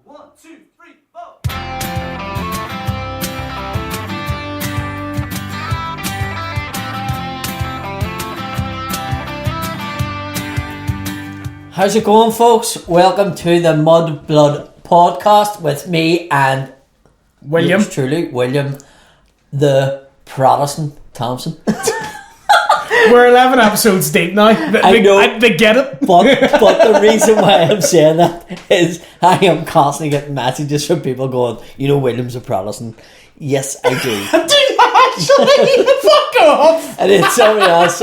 1, 2, 3, 4. How's it going, folks? Welcome to the Mudblood podcast with me and William. yours truly, William, the Protestant Thompson. We're 11 episodes deep now. I know. They get it. But the reason why I'm saying that is I am constantly getting messages from people going, you know, William's a Protestant. Yes, I do. Do you actually? Fuck off. And then somebody else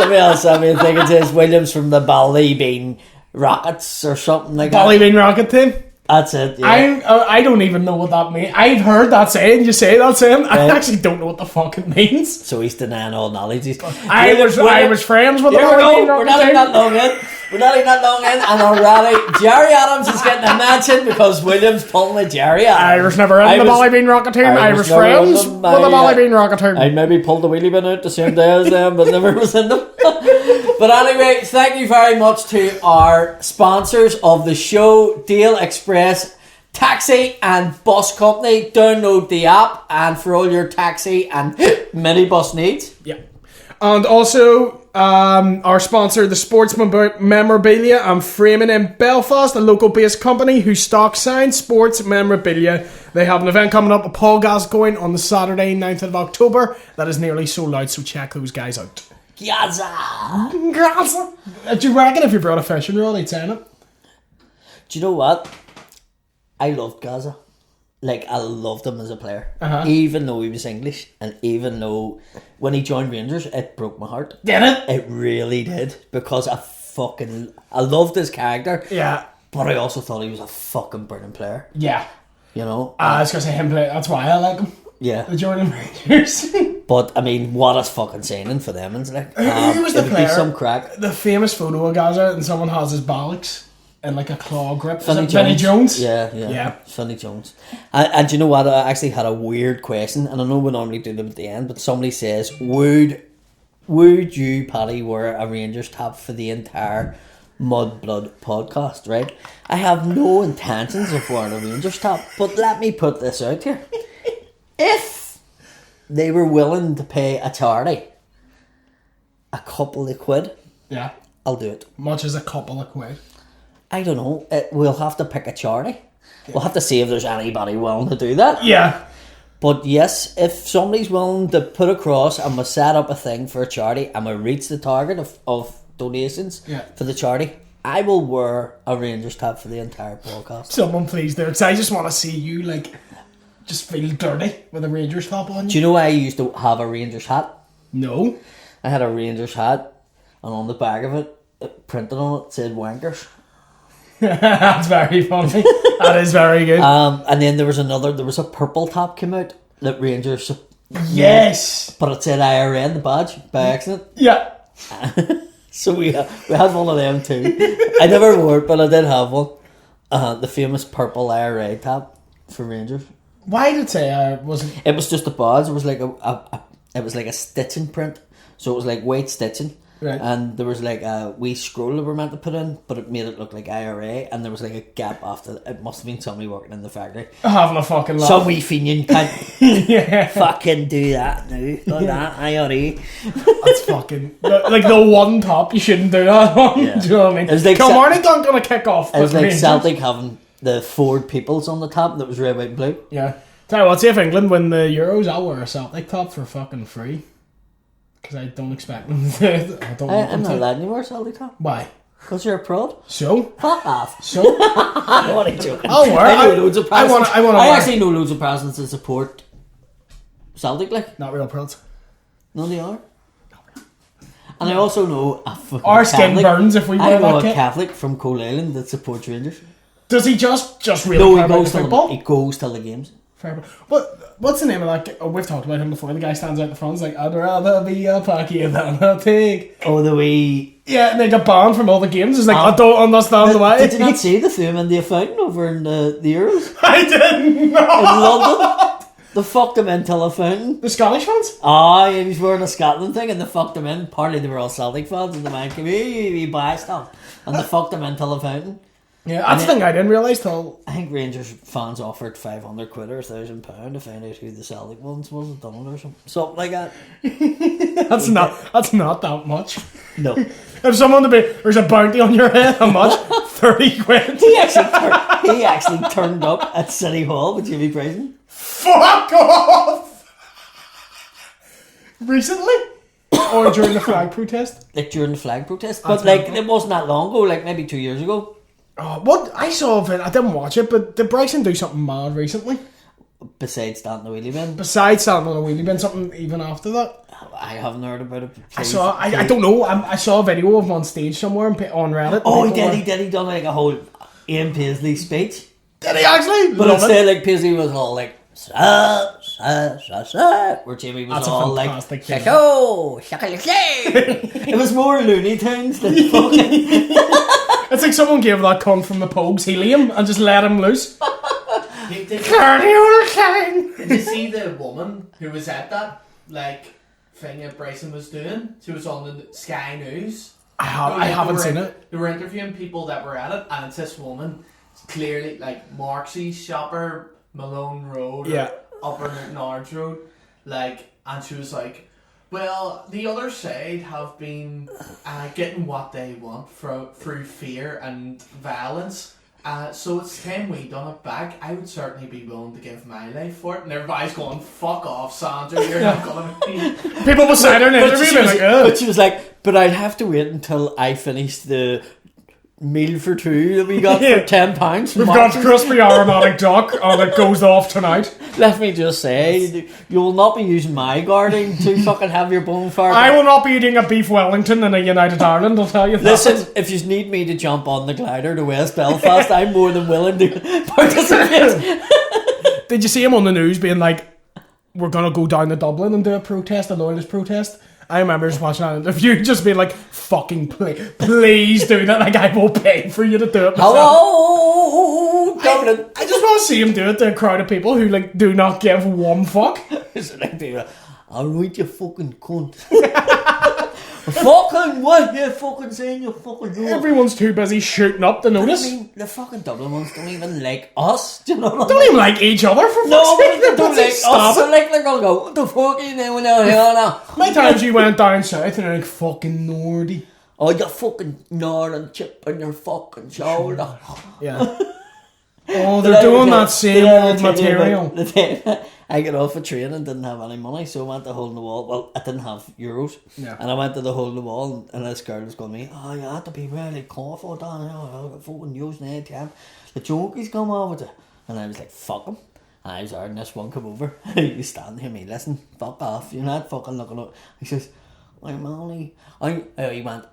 sent me a thing that says William's from the Ballybean Rockets or something like that. Ballybean Rocket team. That's it, yeah. I don't even know what that means. I've heard that saying. You say that saying. I actually don't know what the fuck it means. So he's denying all knowledge. I was friends with the Here we Ballybean go. We're Rocket not even team. that long in. We're not even that long in, and already Jerry Adams is getting a mention because William's pulling a Jerry Adams. I was never in the Ballybean Rocket team. I was never in friends them. with the Ballybean Rocket team. I maybe pulled the wheelie bin out the same day as them, but never was in them. But anyway, thank you very much to our sponsors of the show, Deal Express Taxi and Bus Company. Download the app and for all your taxi and minibus needs. Yeah. And also, our sponsor, the Sports Memorabilia and Framing in Belfast, a local-based company who stock signed sports memorabilia. They have an event coming up with Paul Gascoigne on the Saturday, 9th of October. That is nearly sold out, so check those guys out. Gazza! Gazza! Do you reckon if you brought a fishing rod, they'd sign it? Do you know what? I loved Gazza. Like, I loved him as a player. Even though he was English, and even though when he joined Rangers, it broke my heart. Did it? It really did. Because I loved his character. Yeah. But I also thought he was a fucking brilliant player. Yeah. You know? I was going to say him play. That's why I like him. Yeah. The Jordan Rangers. But, I mean, what a fucking signing for them. It's like, Who was the it'd player? be some crack. The famous photo of Gazza and someone has his bollocks in like a claw grip. Vinnie Vinnie Jones? Yeah. Vinnie Jones. And do you know what? I actually had a weird question, and I know we normally do them at the end, but somebody says, would you, Paddy, wear a Rangers top for the entire Mudblood podcast, right? I have no intentions of wearing a Rangers top, but let me put this out here. If they were willing to pay a charity a couple of quid, Yeah. I'll do it. Much as a couple of quid. I don't know. We'll have to pick a charity. We'll have to see if there's anybody willing to do that. Yeah. But yes, if somebody's willing to put across and we set up a thing for a charity and we reach the target of donations for the charity, I will wear a Rangers top for the entire podcast. Someone please do it. 'Cause I just want to see you like just feel dirty with a Rangers top on you. Do you know I used to have a Rangers hat? No. I had a Rangers hat, and on the back of it, printed on it, said Wankers. That's very funny. That is very good. And then there was a purple top came out that Rangers. Yes. But it said IRA in the badge by accident. Yeah. So we had one of them too. I never wore it, but I did have one. The famous purple IRA top for Rangers. Why did it say wasn't? It was just a badge. It was like it was like a stitching print. So it was like white stitching. Right. And there was like a wee scroll that we were meant to put in, but it made it look like IRA, and there was like a gap after. It must have been somebody working in the factory. Having a fucking laugh. Some wee Fenian can't Yeah. fucking do that now. Like that IRA. That's fucking like the one top you shouldn't do that on. Yeah. Do you know what I mean? It was like Kilmarnock aren't gonna kick off. It was with like Rangers. Celtic having the Ford Peoples on the top that was red, white, and blue. Yeah. Tell you what, see if England win the Euros, I'll wear a Celtic top for fucking free. Because I don't expect them to. I'm not letting you wear Celtic top. Why? Because you're a prod. So? Fuck off. So? I'm only joking. I'll wear I it. know loads of presents. I wanna I wear. actually know loads of presents that support Celtic, like. Not real prods. No, they are. And I also know a fucking Our skin Catholic. burns if we I wear know that a kit. Catholic from Coal Island that supports Rangers. Does he just really No, care he about goes the to football? he goes to the games. Fair. But what's the name of that guy? Oh, we've talked about him before. The guy stands out the front. He's like, I'd rather be a packy than a pig. Oh, the wee. Yeah, and they got banned from all the games. It's like, I don't understand why. Did you not see the film in the fountain over in the Euros I didn't know. in London? They fucked him into a fountain. The Scottish fans? Ah, he was wearing a Scotland thing and they fucked him in. Partly they were all Celtic fans and the man came, hey, we buy stuff. And they fucked him into the fountain. Yeah, that's the thing I didn't realise till... I think Rangers fans offered 500 quid or £1,000 to find out who the Celtic ones was at done or something like that. That's not that much. No. If someone there's a bounty on your head, how much? 30 quid. He actually turned up at City Hall with Jimmy Bryson. Fuck off! Recently? Or during the flag protest? Like during the flag protest. But like, it wasn't that long ago, like maybe 2 years ago. Oh, what? I saw it, I didn't watch it, but did Bryson do something mad recently? Besides standing the wheelie bin. Besides standing on a wheelie bin, something even after that? I haven't heard about it. I don't know, I saw a video of him on stage somewhere on Reddit. Oh, he did. He done like a whole Ian Paisley speech. Did he actually? But instead, like, Paisley was all like, where Jimmy was That's all a like, fantastic shako, it was more Looney Tunes than fucking... It's like someone gave that cunt from the Pogues helium and just let him loose. Did you see the woman who was at that thing that Bryson was doing? She was on the Sky News. I haven't seen it. They were interviewing people that were at it, and it's this woman, clearly like Marksy shopper, Malone Road, yeah, Upper Nards Road, and she was like, well, the other side have been getting what they want through fear and violence. So it's time we done it back. I would certainly be willing to give my life for it. And everybody's going, fuck off, Sandra, you're not going to be... People beside her in an interview but she was like, but I'd have to wait until I finish the meal for two that we got for £10. We've got crispy aromatic duck and it goes off tonight. Let me just say, you will not be using my garden to fucking have your bonfire. I will not be eating a beef Wellington in a United Ireland, I'll tell you that. Listen, if you need me to jump on the glider to West Belfast, I'm more than willing to participate. Did you see him on the news being like, we're going to go down to Dublin and do a protest, a loyalist protest? I remember just watching that interview, just being like, fucking please do that. Like, I will pay for you to do it myself. Hello, Dublin. I just want to see him do it to a crowd of people who, like, do not give one fuck. It's like, I'll read you fucking cunt. Fucking what you fucking saying, you fucking do. Everyone's too busy shooting up the notice. I mean, the fucking Dublin ones don't even like us. Do you know what I mean? Don't even like each other, for no, fuck's sake. They don't like us. They're like, they're gonna go, what the fuck are you doing out here now? How many times you went down south and they're like, fucking Nordy. Oh, you fucking northern chip on your fucking shoulder. Yeah. Oh, they're doing that same old material. I got off a train and didn't have any money, so I went to Hole in the Wall. Well, I didn't have euros. Yeah. And I went to the Hole in the Wall, and this girl was going to me, oh, you have to be really careful down here. I got fucking using the ATM. The junkies come over to... And I was like, fuck him. And I was there, and this one come over. He's standing here, me, listen, fuck off. You're not fucking looking up. He says, he went,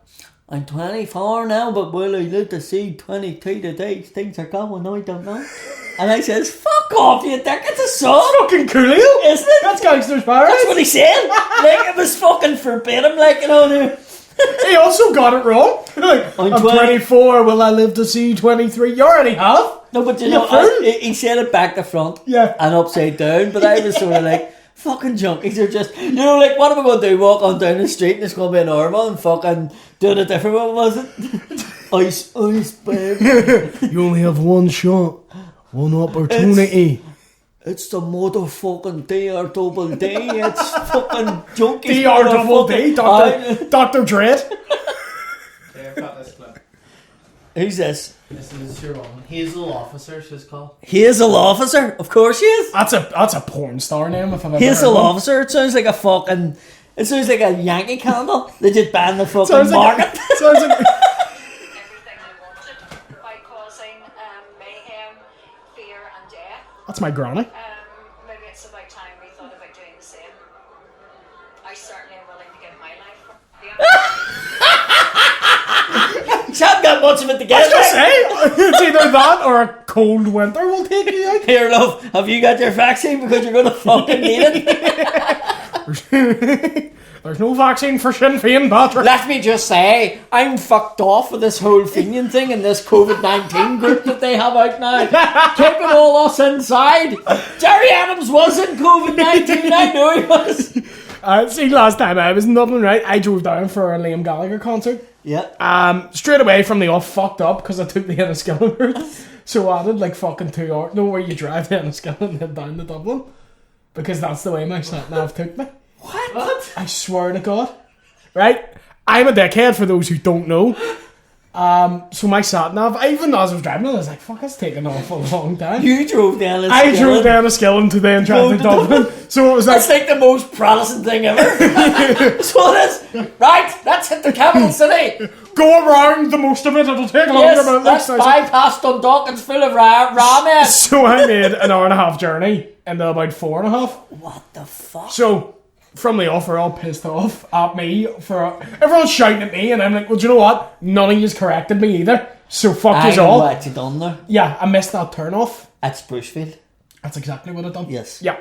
I'm 24 now, but will I live to see 22 today? Things are going, I don't know. And I says, fuck off, you dick, it's a song. Fucking Coolio, isn't it? That's Gangster's Paradise. That's what he said. Like, it was fucking forbidden, like, you know. He also got it wrong. Like, I'm 24, will I live to see 23? You already have. No, but you know, he said it back to front. Yeah. And upside down, but I was sort of like, fucking junkies are just, you know, like, what am I going to do? Walk on down the street and it's going to be normal and fucking doing a different one, was it? Ice, baby. You only have one shot, one opportunity. It's the motherfucking DRDD. It's fucking junkies. DRDD, Dr. Dread. Yeah, I've got this clip. Who's this? This is your one. Hazel Officer, she's called. Hazel Officer? Of course she is. That's a porn star name if I've ever Hazel heard one. Officer, it sounds like a fucking... It sounds like a Yankee candle. They just banned the fucking market. Sounds like... Everything they wanted by causing mayhem, fear and death. That's my granny. Maybe it's about time we thought about doing the same. I certainly am willing to give my life for She hasn't got much of it to get. I was going to say, it's either that or a cold winter will take you out. Here, love, have you got your vaccine? Because you're going to fucking need it. There's no vaccine for Sinn Féin, Patrick. Let me just say, I'm fucked off with this whole Fenian thing and this COVID-19 group that they have out now. Keeping all us inside. Jerry Adams was in COVID-19, I know he was. See, last time I was in Dublin, right? I drove down for a Liam Gallagher concert. Yeah. Straight away from the off, fucked up because I took the Enniskillen route. So I did like fucking 2 hours. No, where you drive to Enniskillen and head down to Dublin. Because that's the way my sat-nav took me. What? I swear to God. Right? I'm a dickhead for those who don't know. So my sat-nav, even as I was driving, I was like, fuck, it's taking an awful long time. You drove down a I drove down Enniskillen to then drive to Dublin. So it was like... That's like the most Protestant thing ever. So it is. Right, let's hit the capital city. Go around the most of it, it'll take longer. Yes, let's bypass Dundalk, it's full of ramen. So I made an hour and a half journey in about 4.5. What the fuck? So, from the off, we're all pissed off at me for everyone's shouting at me, and I'm like, well, do you know what? None of you's corrected me either. So fuck yous all. what you done there? Yeah, I missed that turn off. At Sprucefield. That's exactly what I done. Yes. Yeah.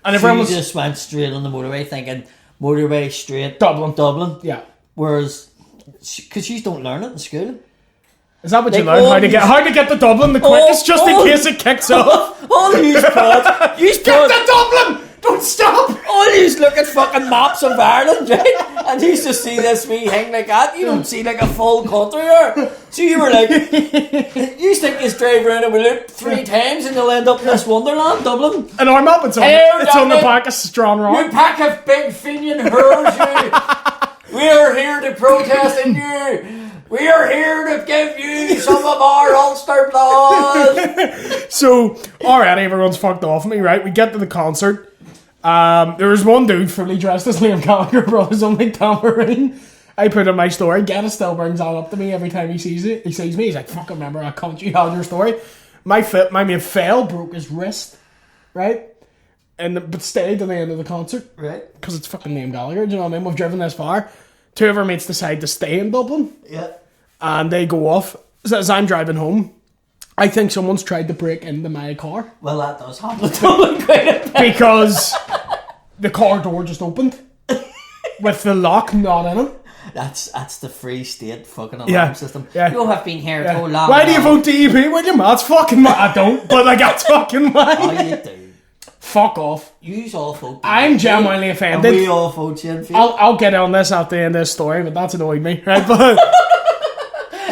And So everyone you was just went straight on the motorway thinking, motorway straight Dublin. Yeah. Whereas, because you don't learn it in school. Is that what you Like, learned? How to get to Dublin the quickest, just in all- case it kicks off. All you put, Get to Dublin! Don't stop! all you look at fucking maps of Ireland, right? And you just see this wee thing like that. You don't see like a full country there. So you were like, you think you drive around a loop 3 times and you'll end up in this wonderland, Dublin. And our map, it's on the back of Strong You Rock. pack of big Fenian hurls, you. We are here to protest in you. We are here to give you some of our Ulster blood. So, already everyone's fucked off me, right? We get to the concert. There was one dude fully dressed as Liam Gallagher Brothers on like tambourine. I put in my story. Dennis still brings that up to me every time he sees it. He sees me. He's like, "Fuck, remember that cunt you had in your story?" My mate fell, broke his wrist, right? But stayed to the end of the concert, Right. because it's fucking Liam Gallagher. Do you know what I mean? We've driven this far. 2 of our mates decide to stay in Dublin, Yeah. and they go off. So as I'm driving home, I think someone's tried to break into my car. Well, that does happen to Dublin quite a bit. Because the car door just opened with the lock not in it. That's the Free State fucking alarm Yeah, system. yeah. You have been here too long. Why do you now. vote DEP, William? That's fucking why. I don't, but like that's fucking why. Oh, you do. Fuck off. Yous all vote. I'm genuinely And offended. we all vote Sinn Féin. I'll get on this after the end of this story, but that's annoyed me, right? But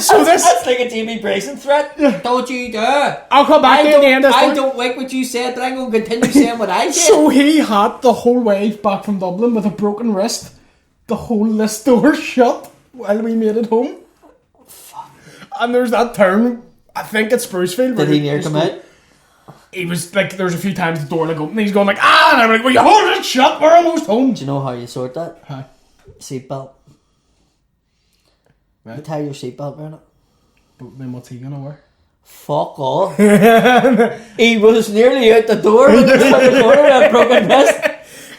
so That's like a Jamie Brayson threat. Don't you dare. I'll come back I to the end of the I story. don't like what you said, but I'm going to continue saying what I said. So he had the whole way back from Dublin with a broken wrist, the whole list door shut while we made it home. Fuck. And there's that turn, I think it's Sprucefield. Did he near come out? He was like, there's a few times the door like open, he's going like, ah, and I'm like, well, you hold it shut, we're almost home. Do you know how you sort that? Huh. Seatbelt. Right. You tie your seatbelt around it. But then what's he gonna wear? Fuck all. He was nearly out the door when he was on the corner and broken wrist.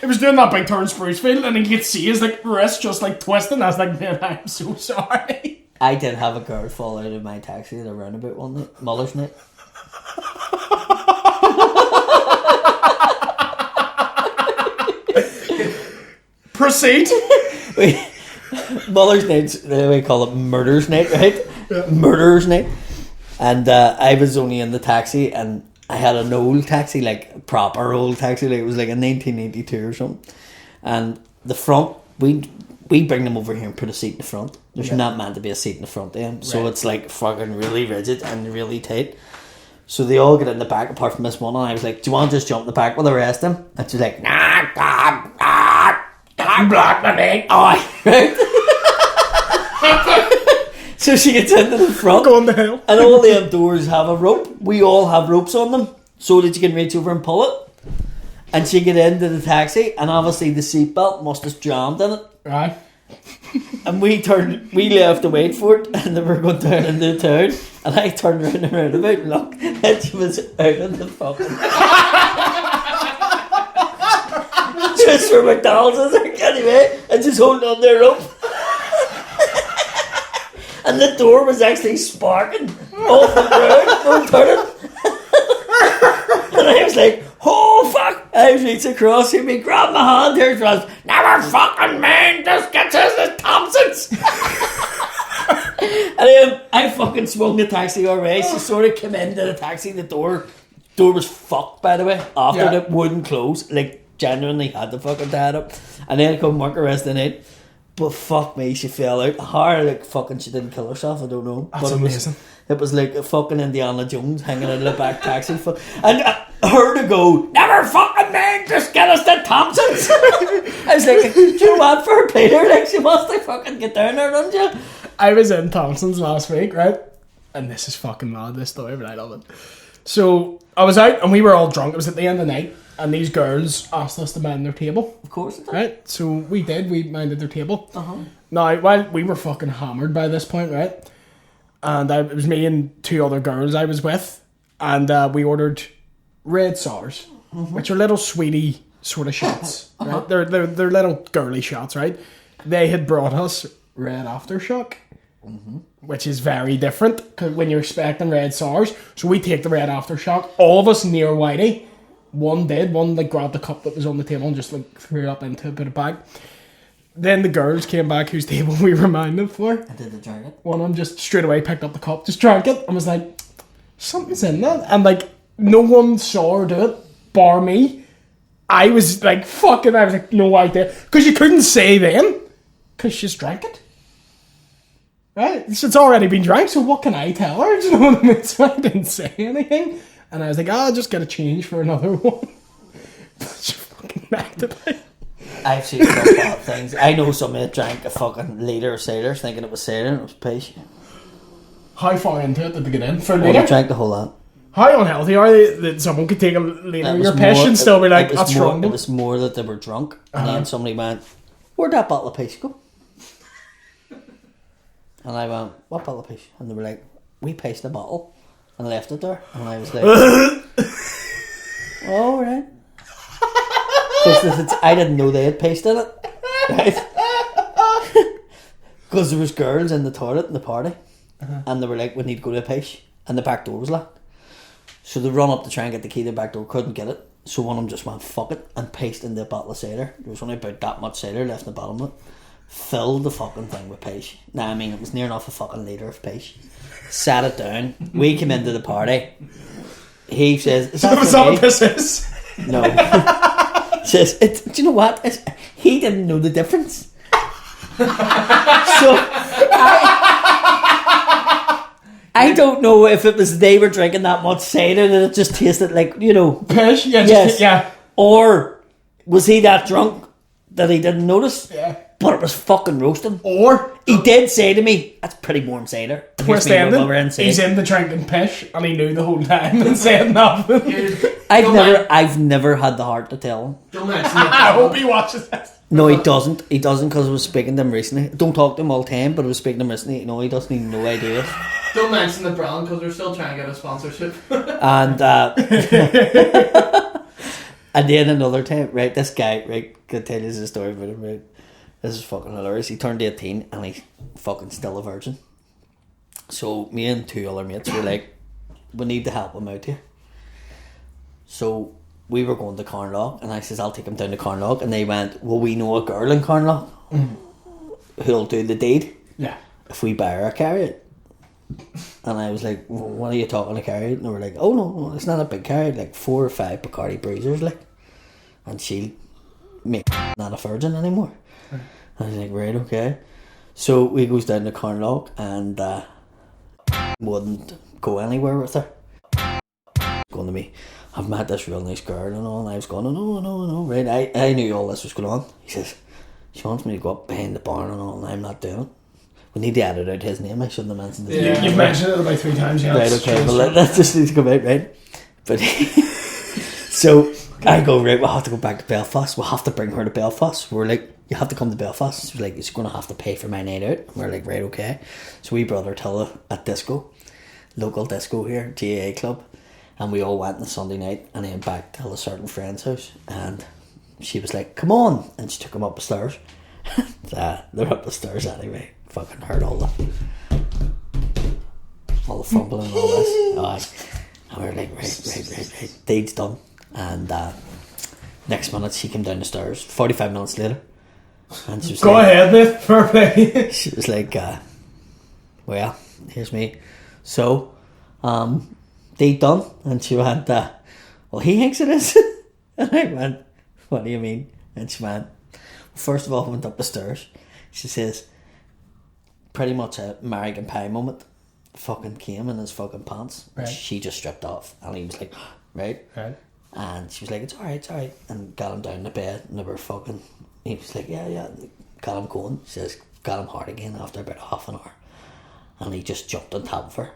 He was doing that big turn Sprucefield, and you could see his like wrist just like twisting. I was like, man, I'm so sorry. I did have a girl fall out of my taxi at a roundabout one night, Muller's night. Proceed. Muller's night, we call it Murder's night, right? Yeah. Murder's night. And I was only in the taxi, and I had an old taxi, like a proper old taxi, like it was like a 1982 or something. And the front, we bring them over here and put a seat in the front. There's not meant to be a seat in the front end, so it's like fucking really rigid and really tight. So they all get in the back apart from this one, and I was like, do you want to just jump in the back with the rest of them? And she's like, nah, I'm black, my mate. Oh, right? So she gets into the front, Going to hell. and all the doors have a rope. We all have ropes on them, so that you can reach over and pull it. And she get into the taxi, and obviously the seatbelt must have jammed in it. Right. And we left to wait for it, and then we're going down into the town, and I turned around the roundabout and looked, and she was out on the fucking just for McDonald's, I was like, anyway, and just holding on their rope. And the door was actually sparking off the ground, no turning. And I was like, oh fuck! I reached across him, he grabbed my hand, there's was, never fucking mind, this gets us the Thompsons! And then I fucking swung the taxi our way. She sort of came into the taxi, the door was fucked, by the way, after it wouldn't close, like genuinely had to fucking tie it up. And then I couldn't work the rest of the night. But fuck me, she fell out. How like fucking she didn't kill herself, I don't know. That's but amazing. It was like a fucking Indiana Jones hanging out of the back taxi. And her to go, never fucking mind, just get us to Thompson's. I was like, do you know what, for Peter? Like, she must have fucking get down there, don't you? I was in Thompson's last week, right? And this is fucking mad, this story, but I love it. So, I was out and we were all drunk. It was at the end of the night. And these girls asked us to mind their table. Of course it did. Right? So, we did. We minded their table. Uh-huh. Now, while we were fucking hammered by this point, right? And it was me and two other girls I was with. And we ordered red sours, which are little sweetie sort of shots. Right? They're little girly shots, right? They had brought us red aftershock. Which is very different cause when you're expecting red sours. So we take the red aftershock. All of us near Whitey. One like grabbed the cup that was on the table and just like threw it up into a bit of bag. Then the girls came back whose table we were minded for. And did they drink it? One of them just straight away picked up the cup, just drank it, and was like, something's in that. And like, no one saw her do it, bar me. I was like, fucking, I was like, no idea. Because you couldn't say then, because she's drank it. Right? So it's already been drank, so what can I tell her? Do you know what I mean? So I didn't say anything. And I was like, I'll just get a change for another one. She fucking knocked it out. I've seen some bad things. I know somebody that drank a fucking litre of cider thinking it was cider and it was piss. How far into it did they get in? For a Well, litre? they drank the whole lot. How unhealthy are they that someone could take a litre of your piss and still be like, that's strong? It was more that they were drunk. And then somebody went, where'd that bottle of piss go? And I went, what bottle of piss? And they were like, we pissed the bottle and left it there. And I was like, oh, right. Because I didn't know they had pissed in it. Right? Because there was girls in the toilet in the party. And they were like, we need to go to a piss. And the back door was locked. So they run up to try and get the key to the back door, couldn't get it. So one of them just went, fuck it, and pissed in the bottle of cider. There was only about that much cider left in the bottom of it. Filled the fucking thing with piss. Nah, I mean, it was near enough a fucking litre of piss. Sat it down. We came into the party. He says, is that That's what this is. No. Says, do you know what? He didn't know the difference. So, I don't know if it was they were drinking that much cider that it just tasted like, you know. Piss? Yeah, Yes. yeah. Or was he that drunk that he didn't notice? Yeah. But it was fucking roasting. Or He did say to me, that's pretty warm cider. twist ending, he's in the drinking piss and he knew the whole time and said nothing. I've never had the heart to tell him. Don't mention I it. hope he watches this. No, he doesn't. He doesn't because I was speaking to him recently. Don't talk to him all the time, but I was speaking to him recently. No, he doesn't even know I do it. Don't mention the brand because we're still trying to get a sponsorship. And and then another time, right, this guy, right, could tell you the story about him, right. This is fucking hilarious. He turned 18 and he's fucking still a virgin. So me and two other mates were like, we need to help him out here. So we were going to Carnlough and I says, I'll take him down to Carnlough. And they went, well, we know a girl in Carnlough who'll do the deed Yeah. if we buy her a carrot. And I was like, well, what are you talking a carrot? And they were like, oh no, it's not a big carrot, like 4 or 5 Bacardi Bruisers, like. And she'll make not a virgin anymore. I was like, right, okay. So we goes down to Carnlough and wouldn't go anywhere with her. Going to me, I've met this real nice girl and all, and I was going, no, right. I knew all this was going on. He says, she wants me to go up behind the barn and all, and I'm not doing it. We need to edit out his name. I shouldn't have mentioned his name. You've mentioned it about 3 times, yeah. Right, okay, well that just needs to come out, right? But so I go, right, we'll have to go back to Belfast. We'll have to bring her to Belfast. We're like, you have to come to Belfast. She's like, you're going to have to pay for my night out. And we're like, right, okay. So we brought her to a disco, local disco here, GAA club. And we all went on a Sunday night and then back to a certain friend's house. And she was like, come on. And she took him up the stairs. They're up the stairs anyway. Fucking heard all the fumbling and all this. Aye. And we were like, right. Deed's done. And next minute she came down the stairs. 45 minutes later. And she was Go like, ahead, mate. Fair play. she was like, well, here's me. So, deed done. And she went, well, he thinks it is. And I went, what do you mean? And she went, first of all, I went up the stairs. She says, pretty much a American Pie moment. Fucking came in his fucking pants. Right. She just stripped off, and he was like, right? Right. And she was like, it's alright. And got him down to bed, and they were fucking. He was like, yeah. Got him going. She says, got him hard again after about half an hour. And he just jumped on top of her.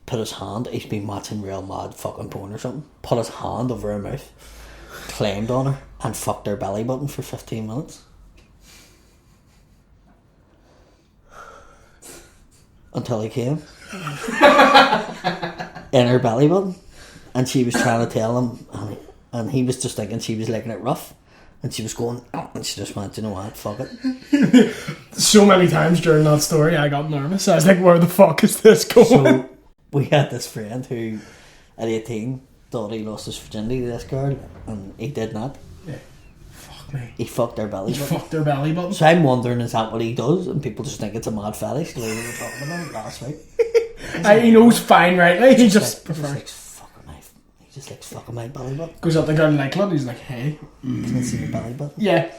Put his hand, he's been watching real mad fucking porn or something. Put his hand over her mouth, climbed on her, and fucked her belly button for 15 minutes. Until he came. In her belly button. And she was trying to tell him, and he was just thinking she was liking it rough. And she was going, and she just went, you know what, fuck it. So many times during that story, I got nervous. I was like, where the fuck is this going? So, we had this friend who, at 18, thought he lost his virginity to this girl, and he did not. Yeah. Fuck me. He fucked her belly button. Fucked her belly button. So I'm wondering, is that what he does? And people just think it's a mad fetish, like we were talking about it last week. He knows fine, right? He just He prefers. just likes fucking my belly button. Goes up the girl like club, he's like, hey. Can I see your belly button? Yeah.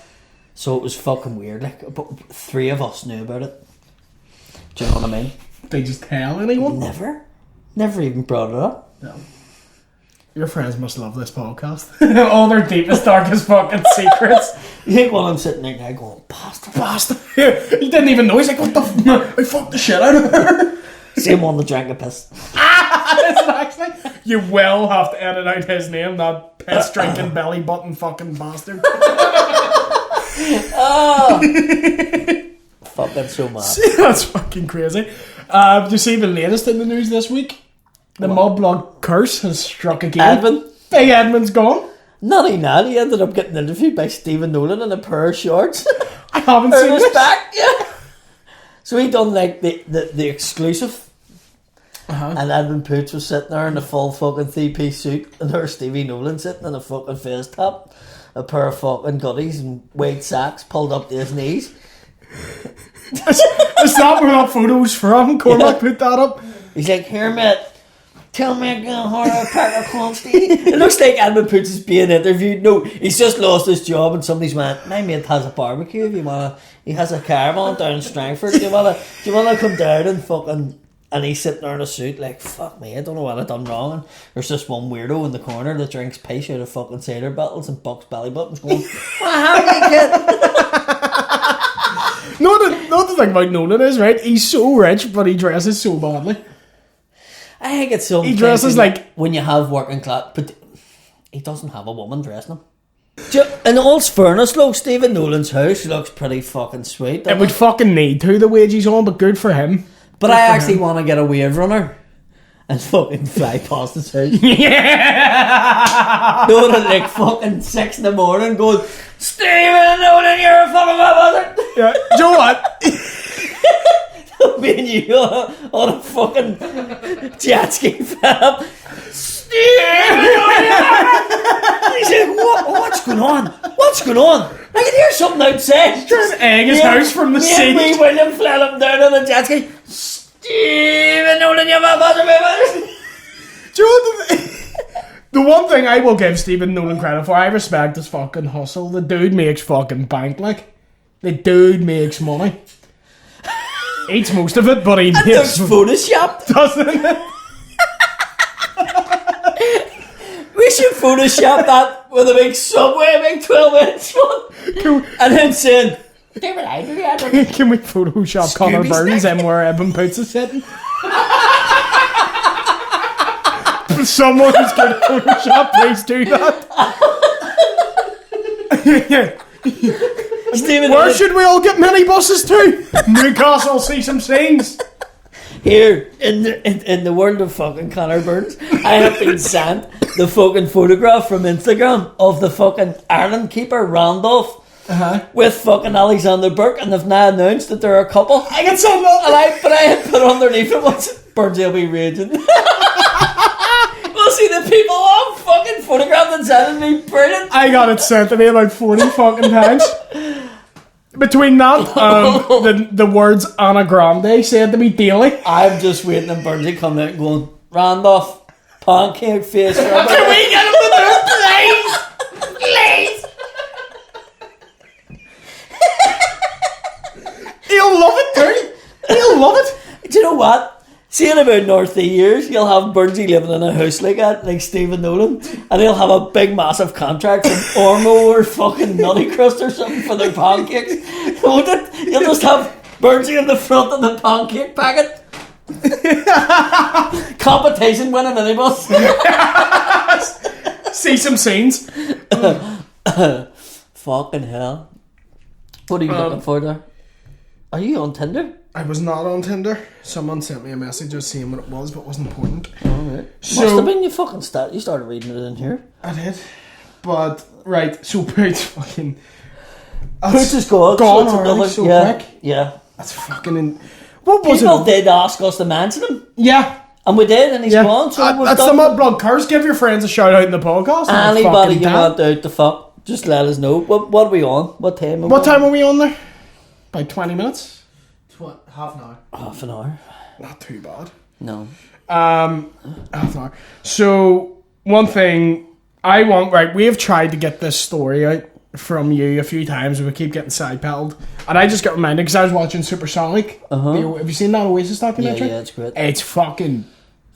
So it was fucking weird, like, but 3 of us knew about it. Do you know what I mean? They just tell anyone? Never even brought it up. No. Your friends must love this podcast. All their deepest, darkest fucking secrets. You think while I'm sitting there going, bastard. He didn't even know. He's like, what the f***? I fucked the shit out of her. Same one that drank a piss. Actually, you will have to edit out his name, that piss drinking belly button fucking bastard. Fucking so mad. That's fucking crazy. Did you see the latest in the news this week? The Mudblood curse has struck again. Edmund. Big Edmund's gone. Nutty Nat, he ended up getting interviewed by Stephen Nolan in a pair of shorts. I haven't seen Ernest this. back, yeah. So he done like the exclusive. And Edmund Poots was sitting there in a full fucking 3-piece suit, and there was Stevie Nolan sitting in a fucking face top, a pair of fucking goodies and white socks pulled up to his knees. Is that where that photo's from? Cormac put that up. He's like, here mate, tell me again how I pack a quantity. It looks like Edmund Poots is being interviewed. No, he's just lost his job and somebody's went, my mate has a barbecue if you wanna, he has a caravan down in Strangford, do you wanna come down and fucking, and he's sitting there in a suit like, fuck me, I don't know what I've done wrong. And there's just one weirdo in the corner that drinks piss out of fucking cider bottles and bucks belly buttons going, what happened, kid? No, the thing about Nolan is, right, he's so rich, but he dresses so badly. I think it's so. He dresses like when you have working class, but he doesn't have a woman dressing him. In all fairness, though, Stephen Nolan's house looks pretty fucking sweet. It would fucking need to, the wage he's on, but good for him. But I actually want to get a wave runner and fucking fly past his house. Yeah! Doing it like fucking 6 in the morning, going, Stephen Nolan, you're a fucking bastard. Yeah. Do you know what? Me and you on a fucking jet ski flap. Stephen Nolan! He's like, what's going on? What's going on? I can hear something outside. He's trying to egg his house from the sea. Me William fled him down on the jet ski. Stephen Nolan, you're a bastard. Do you know what the one thing I will give Stephen Nolan credit for, I respect his fucking hustle. The dude makes fucking bank, like. The dude makes money. Eats most of it, but he and makes... there's Photoshop. Doesn't it? We should Photoshop that with a big Subway, a big 12-inch one. And him saying, David, I do that. Can we Photoshop Connor Scooby Burns snack. and where Evan Poots is sitting? Someone who's going to Photoshop, please do that. Stephen Where Nolan. should we all get minibuses to? Newcastle, see some scenes. Here, in the world of fucking Connor Burns, I have been sent the fucking photograph from Instagram of the fucking Ireland keeper, Randolph, with fucking Alexander Burke, and they've now announced that they're a couple. I can send that. But I had put underneath it once, Burns will be raging. We'll see the people on fucking photographed and sending me, brilliant. I got it sent to me about 40 fucking times. Between that, the words Anna Grande said to me daily. I'm just waiting on Burns to come out and going, Randolph, pancake face. Can we get him to do it, please? Please. what? See in about another 3 years, you'll have Burnsy living in a house like that, like Stephen Nolan, and he'll have a big massive contract from Ormo or fucking Nutty Crust or something for their pancakes. Won't it? You'll just have Burnsy in the front of the pancake packet. Competition winning minibus. See some scenes. Fucking hell. What are you looking for there? Are you on Tinder? I was not on Tinder. Someone sent me a message just saying what it was, but it wasn't important. Alright. So, Must have been you fucking you started reading it in here. I did. But, right, so Pooch fucking... Pooch is gone. Gone so already, so quick. Yeah. That's fucking... What was People it? did ask us to mention him. Yeah. And we did, and he's gone. So we've that's done the Mudblood curse. Give your friends a shout out in the podcast. Anybody you want out the fuck, just let us know. What are we on? What time are we on? What time are we on there? About 20 minutes? Half an hour. Half an hour. Not too bad. No. Half an hour. So, one thing I want, right, we have tried to get this story out from you a few times and we keep getting side-pedaled. And I just got reminded because I was watching Supersonic. Have you seen that Oasis documentary? Yeah, it's great. It's fucking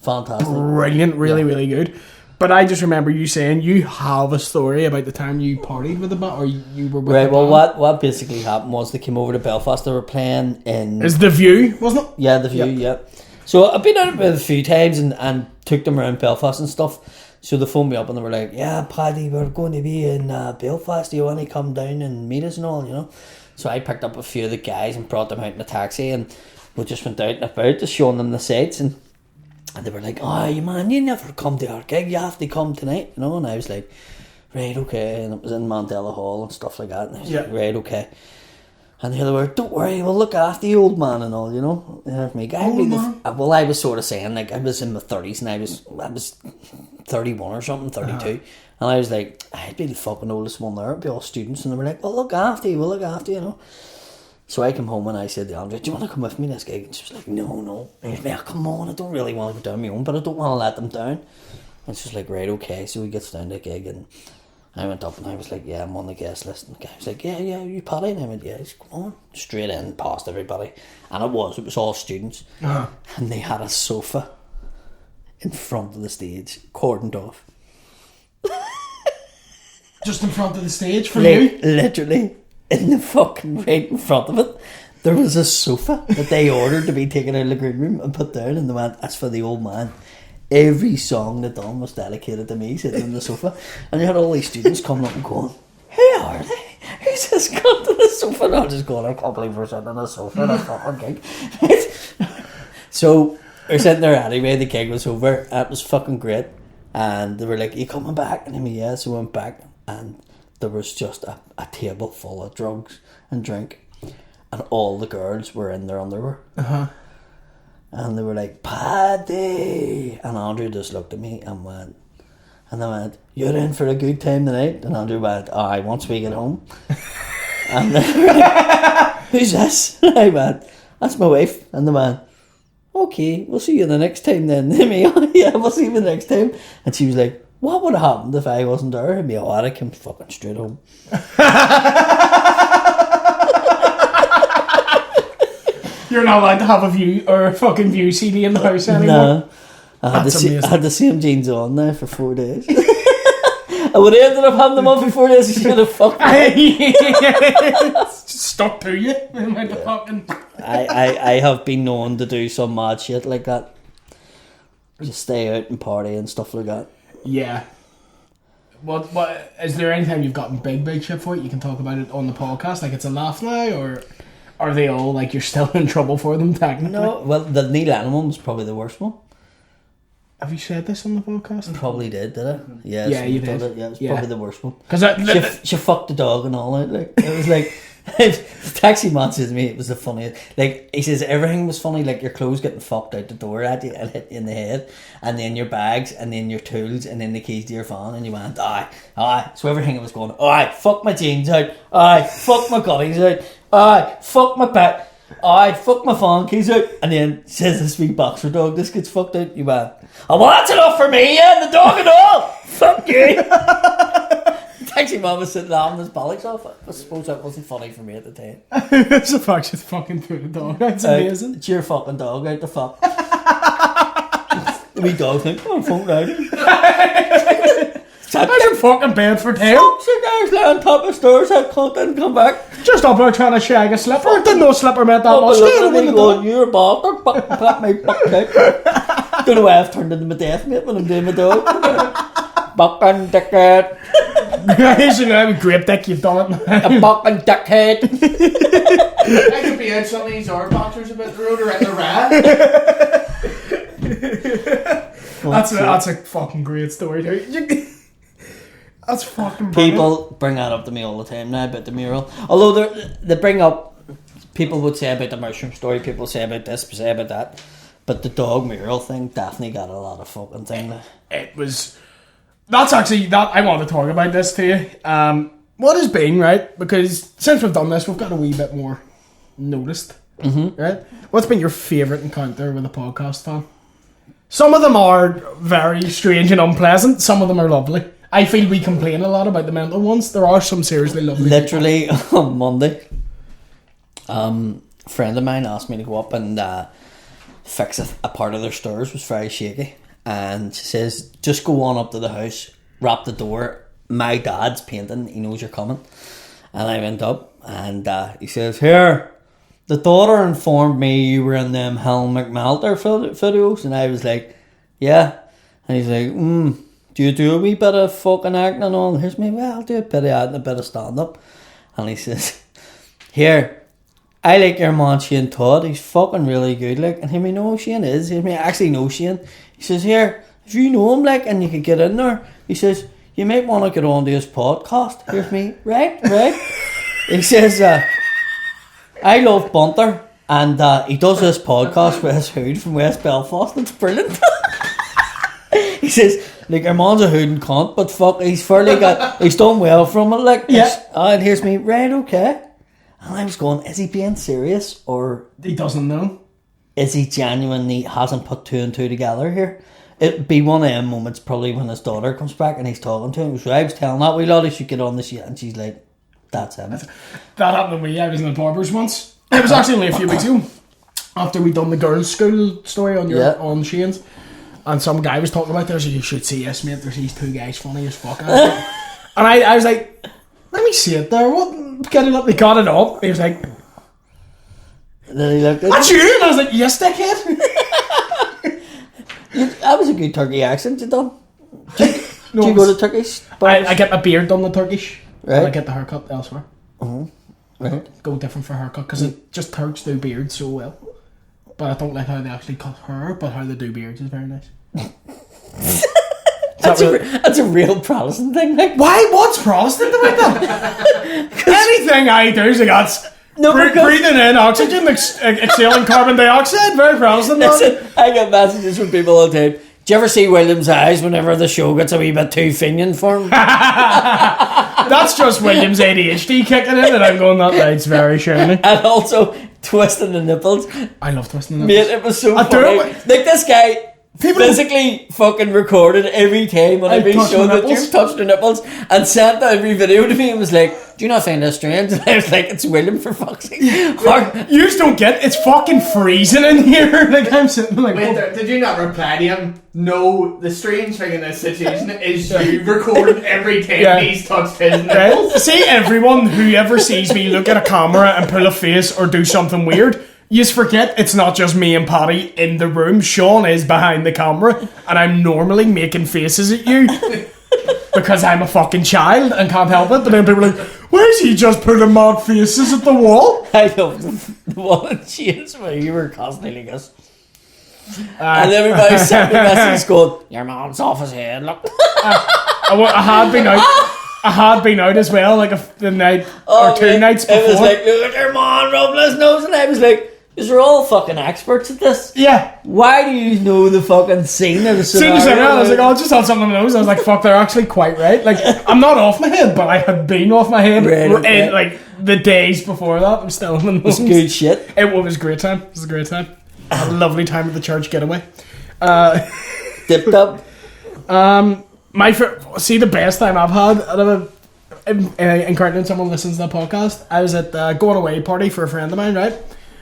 fantastic. Brilliant, really good. But I just remember you saying you have a story about the time you partied with the band, or you were with right, the well, band. what basically happened was they came over to Belfast. They were playing in... Is The View, wasn't it? Yeah, The View, yeah. So I've been out with a few times and took them around Belfast and stuff. So they phoned me up and they were like, yeah, Paddy, we're going to be in Belfast. Do you want to come down and meet us and all, you know? So I picked up a few of the guys and brought them out in a taxi and we just went out and about just showing them the sights and they were like, oh, man, you never come to our gig. You have to come tonight, you know? And I was like, right, okay. And it was in Mandela Hall and stuff like that. And I was like, right, okay. And the other were, don't worry, we'll look after you, old man, and all, you know. Well, I was sort of saying, like, I was in my 30s and I was 31 or something, 32. And I was like, I'd be the fucking oldest one there. It'd be all students. And they were like, we'll look after you, you know. So I came home and I said to Andrea, do you want to come with me this gig? And she was like, no. And I was like, come on, I don't really want to go down my own, but I don't want to let them down. And she was like, right, okay. So we get down to the gig and I went up and I was like, yeah, I'm on the guest list. And the guy was like, yeah, you Paddy? And I went, yeah, he's come on. Straight in, past everybody. And it was all students. And they had a sofa in front of the stage, cordoned off. Just in front of the stage for you? Literally. In the fucking right in front of it, there was a sofa that they ordered to be taken out of the green room and put down, and they went, that's for the old man. Every song they done was dedicated to me sitting on the sofa, and you had all these students coming up and going, who are they? Who's this come to the sofa? And I'm just going, I can't believe we're sitting on the sofa in a fucking gig. So we're sitting there anyway, the gig was over, and it was fucking great, and they were like, are you coming back? And I mean, yeah, so we went back, and there was just a table full of drugs and drink, and all the girls were in their underwear. And they were like, Paddy! And Andrew just looked at me and went, you're in for a good time tonight? And Andrew went, aye, once we get home. And they were like, who's this? And I went, that's my wife. And they went, okay, we'll see you the next time then. Yeah, we'll see you the next time. And she was like, what would have happened if I wasn't there? I'd be I came fucking straight home. You're not allowed to have a view or a fucking view CD in the house anymore. No. I had the same jeans on there for 4 days. I would have ended up having them on for 4 days. You should have fucked me. Stuck to you. I have been known to do some mad shit like that. Just stay out and party and stuff like that. Yeah. What is there anytime you've gotten big shit for it? You can talk about it on the podcast. Like it's a laugh now, or are they all like you're still in trouble for them technically? No, well the Neil Lennon one was probably the worst one. Have you said this on the podcast? Probably did I? Yeah, you did. Yeah, it was probably the worst one. Because she fucked the dog and all that. Like it was like the taxi man says to me it was the funniest. Like he says everything was funny. Like your clothes getting fucked out the door at you and hit you in the head, and then your bags, and then your tools, and then the keys to your van, and you went aye. So everything was going aye. Fuck my jeans out. Aye. Fuck my goodies out. Aye. Fuck my pet. Aye, fuck my phone keys out. And then says this wee boxer dog, this gets fucked out. You went, oh well that's enough for me, yeah, and the dog and all. Fuck you. Actually, Mum was sitting laughing his bollocks off. I suppose that wasn't funny for me at the time. It's a fact she's fucking through the dog. That's amazing. It's your fucking dog out the fuck. The wee dog think, oh, fuck right. Imagine fucking Bedford Hill. Fuck, you guys lay on top of stairs, that cunt didn't come back. Just up there trying to shag a slipper. Didn't know slipper meant that much. You're a bastard, fucking clap my fucking dick. Don't know why I've turned into my death mate when I'm doing my dog. Fucking dickhead. You know, great dick, you've done it. A fucking dickhead. I could be out some of these our boxers about the road or in the rat. That's a fucking great story, dude. That's fucking brilliant. People bring that up to me all the time now about the mural. Although they bring up, people would say about the mushroom story, people say about this, say about that. But the dog mural thing definitely got a lot of fucking thing. It was... That's actually... that I want to talk about this to you. What has been, right? Because since we've done this, we've got a wee bit more noticed. Mm-hmm. Right? What's been your favourite encounter with a podcast fan? Some of them are very strange and unpleasant. Some of them are lovely. I feel we complain a lot about the mental ones. There are some seriously lovely. Literally on Monday, a friend of mine asked me to go up and fix a part of their stairs. It was very shaky, and she says, just go on up to the house, wrap the door, my dad's painting, he knows you're coming. And I went up and he says, here, the daughter informed me you were in them Helen McMalter videos. And I was like, yeah. And he's like, do you do a wee bit of fucking acting and all? And here's me, well, I'll do a bit of acting, a bit of stand-up. And he says, here, I like your man Shane Todd, he's fucking really good, like. And hear me, know who Shane is. Hear me, I actually know Shane. He says, here, if you know him, like, and you could get in there, he says, you might want to get on to his podcast. Here's me, right. He says, I love Banter, and he does this podcast with his hood from West Belfast. It's brilliant. He says, like, your man's a hood and cunt, but fuck, he's done well from it, like. Yeah. And here's me, right, okay. And I was going, is he being serious, or He doesn't know. is he genuinely hasn't put two and two together here? It'd be one of them moments probably when his daughter comes back and he's talking to him. So I was telling that wee lad he should get on this yet, and she's like, that's him. That happened to me. I was in the barbers once. It was actually only a few weeks ago, after we'd done the girls' school story on Shane's, and some guy was talking about there, so you should see this, mate. There's these two guys funny as fuck. And I was like, let me see it there. What? Get it up. They got it up. He was like, And then he looked at that's you? And I was like, yes, dickhead. that was a good Turkey accent you done. Do you go to Turkish? I get my beard done the Turkish, Right. and I get the haircut elsewhere. Right. Go different for haircut, because it just Turks do beards so well. But I don't like how they actually cut hair, but how they do beards is very nice. That's a real Protestant thing, like. Why? What's Protestant about that? Anything I do is that's breathing in oxygen, exhaling carbon dioxide. Very Protestant. Listen, I get messages from people all the time. Do you ever see William's eyes whenever the show gets a wee bit too Finian for him? That's just William's ADHD kicking in, and I'm going, that light's very shiny. And also twisting the nipples. I love twisting the nipples. Mate, it was so I funny. do Like, this guy physically fucking recorded every time when I've been shown that you've touched the nipples, and sent every video to me and was like, do you not find this strange? And I was like, it's William, for fuck's sake. You just don't get, it's fucking freezing in here. Like, I'm sitting like, Wait, did you not reply to him? No, the strange thing in this situation is you recording every time he's touched his nipples. right? See, everyone who ever sees me look at a camera and pull a face or do something weird, you just forget it's not just me and Patty in the room. Sean is behind the camera, and I'm normally making faces at you because I'm a fucking child and can't help it. But then people are like, why is he just putting mad faces at the wall? I love the one that Shane's where you were constantly like this. And everybody sent me messages going, your mom's off his head, look. I had been out as well, like the night or two nights before. It was like, look at your mom rubbing his nose, and I was like, these are all fucking experts at this. Yeah. Why do you know the fucking scene of the scenario? As soon as I was like, oh, I just had something on my nose. I was like, fuck, they're actually quite right. Like, I'm not off my head, but I had been off my head in, like, the days before that. I'm still in the nose. It was good shit. It was a great time. It was a great time. A lovely time at the church getaway. Dipped up. See, the best time I've had out of encountering someone who listens to the podcast. I was at a going away party for a friend of mine, right?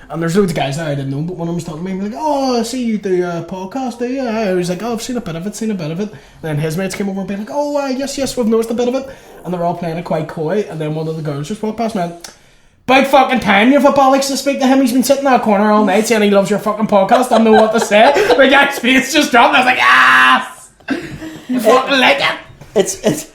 And there's loads of guys that I didn't know, but one of them was talking to me, like, oh, I see you do a podcast, do you? I was like, oh, I've seen a bit of it. And then his mates came over and being like, oh, yes, we've noticed a bit of it. And they were all playing it quite coy, and then one of the girls just walked past me and went, "Big fucking time you have a bollocks to speak to him. He's been sitting in that corner all night saying he loves your fucking podcast. I don't know what to say." The guy's face just dropped. I was like, "Ah, you fucking like it." It's.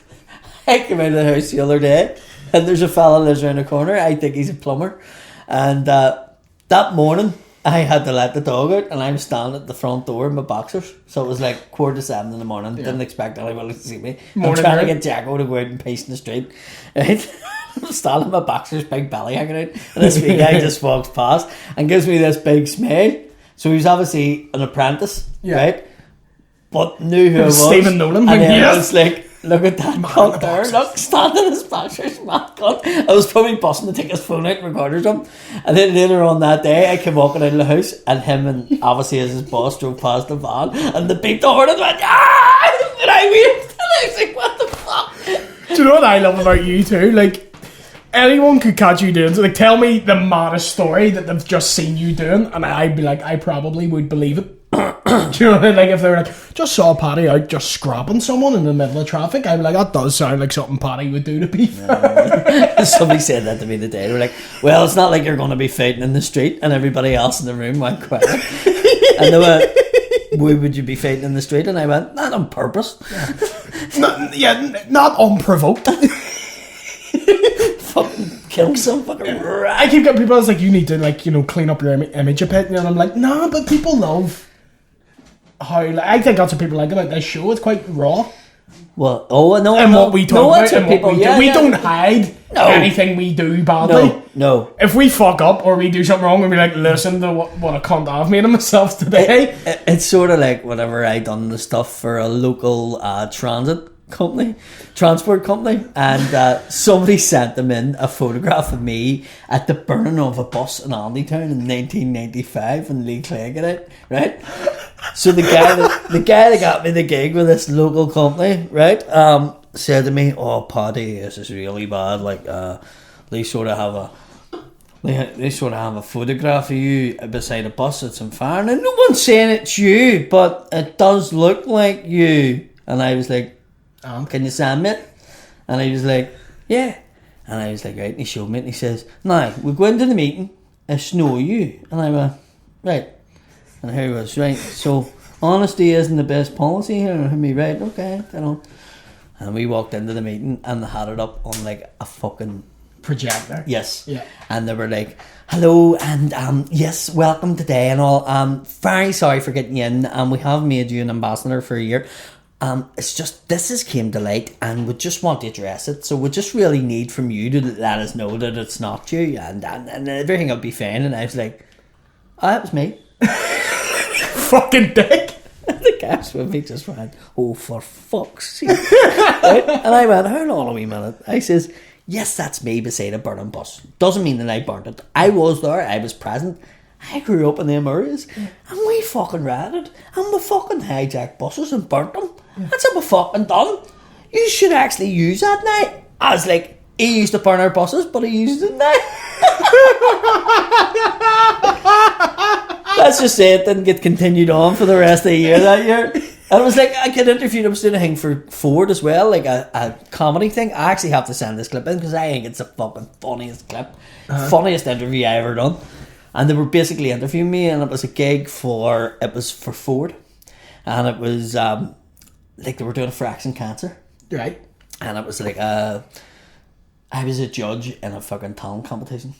I came out of the house the other day, and there's a fella lives around the corner. I think he's a plumber, and that morning I had to let the dog out, and I'm standing at the front door in my boxers. So it was like 7:15 in the morning. Yeah. Didn't expect anybody to see me. I'm trying to get Jacko to go out and pace in the street. Right? I'm standing in my boxers, big belly hanging out, and this wee guy just walks past and gives me this big smile. So he's obviously an apprentice, right? But knew who I was. Stephen Nolan. And then I was like, look at that cunt there. Look, standing in his boxers, mad cunt. I was probably busting to take his phone out and record or something. And then later on that day, I came walking out of the house, and him and obviously as his boss drove past the van, and they beat the horn and went, "Ah!" And I waved, and I was like, what the fuck? Do you know what I love about you too? Like, anyone could catch you doing so. Like, tell me the maddest story that they've just seen you doing, and I'd be like, I probably would believe it. Do you know what I mean? Like, if they were like, just saw Paddy out just scrapping someone in the middle of traffic, I'd be like, that does sound like something Paddy would do, to be fair. Somebody said that to me today. They were like, well, it's not like you're going to be fighting in the street, and everybody else in the room went quiet. And they went, why would you be fighting in the street? And I went, not on purpose. Not unprovoked. Fucking kill some fucking rat. I keep getting people that's like, you need to, like, you know, clean up your image a bit, and I'm like, nah, but people love how, like, I think that's what people like about this show. It's quite raw. Well, no, and no, what we talk about and people, what we do. We don't hide anything we do badly. No. If we fuck up or we do something wrong, we'll be like, listen to what a cunt I've made of myself today. It's sort of like whenever I done the stuff for a local transport company, and somebody sent them in a photograph of me at the burning of a bus in Andytown in 1995 in Lee Clegg, right? So the guy that got me the gig with this local company, right, said to me, "Oh, Paddy, this is really bad. Like, they sort of have a photograph of you beside a bus at some fire, and no one's saying it's you, but it does look like you." And I was like, "Can you send me it?" And he was like, "Yeah." And I was like, "Right." And he showed me it, and he says, "Now, we go into the meeting, it's no you." And I went, "Right." And here he was, "Right, so honesty isn't the best policy here." And me, "Right, okay, you know." And we walked into the meeting, and they had it up on like a fucking projector. Yes. Yeah. And they were like, "Hello, and yes, welcome today and all. Very sorry for getting you in. We have made you an ambassador for a year. It's just this has came to light, and we just want to address it. So we just really need from you to let us know that it's not you, and everything will be fine." And I was like, "Oh, that was me." Fucking dick. The guys with me just went, "Oh, for fuck's sake." Right? And I went, "Hold on a wee minute." I says, "Yes, that's me beside a burning bus. Doesn't mean that I burnt it. I was there, I was present. I grew up in the areas, and we fucking ratted, and we fucking hijacked buses and burnt them. That's what we fucking done. You should actually use that now." I was like, he used to burn our buses, but he used it now. Let's just say it didn't get continued on for the rest of the year that year. And it was like, I get interviewed, I was doing a thing for Ford as well, like a comedy thing. I actually have to send this clip in because I think it's the fucking funniest clip. Funniest interview I ever done. And they were basically interviewing me, and it was a gig for Ford. And it was like they were doing it for Action Cancer. Right. And it was like I was a judge in a fucking talent competition.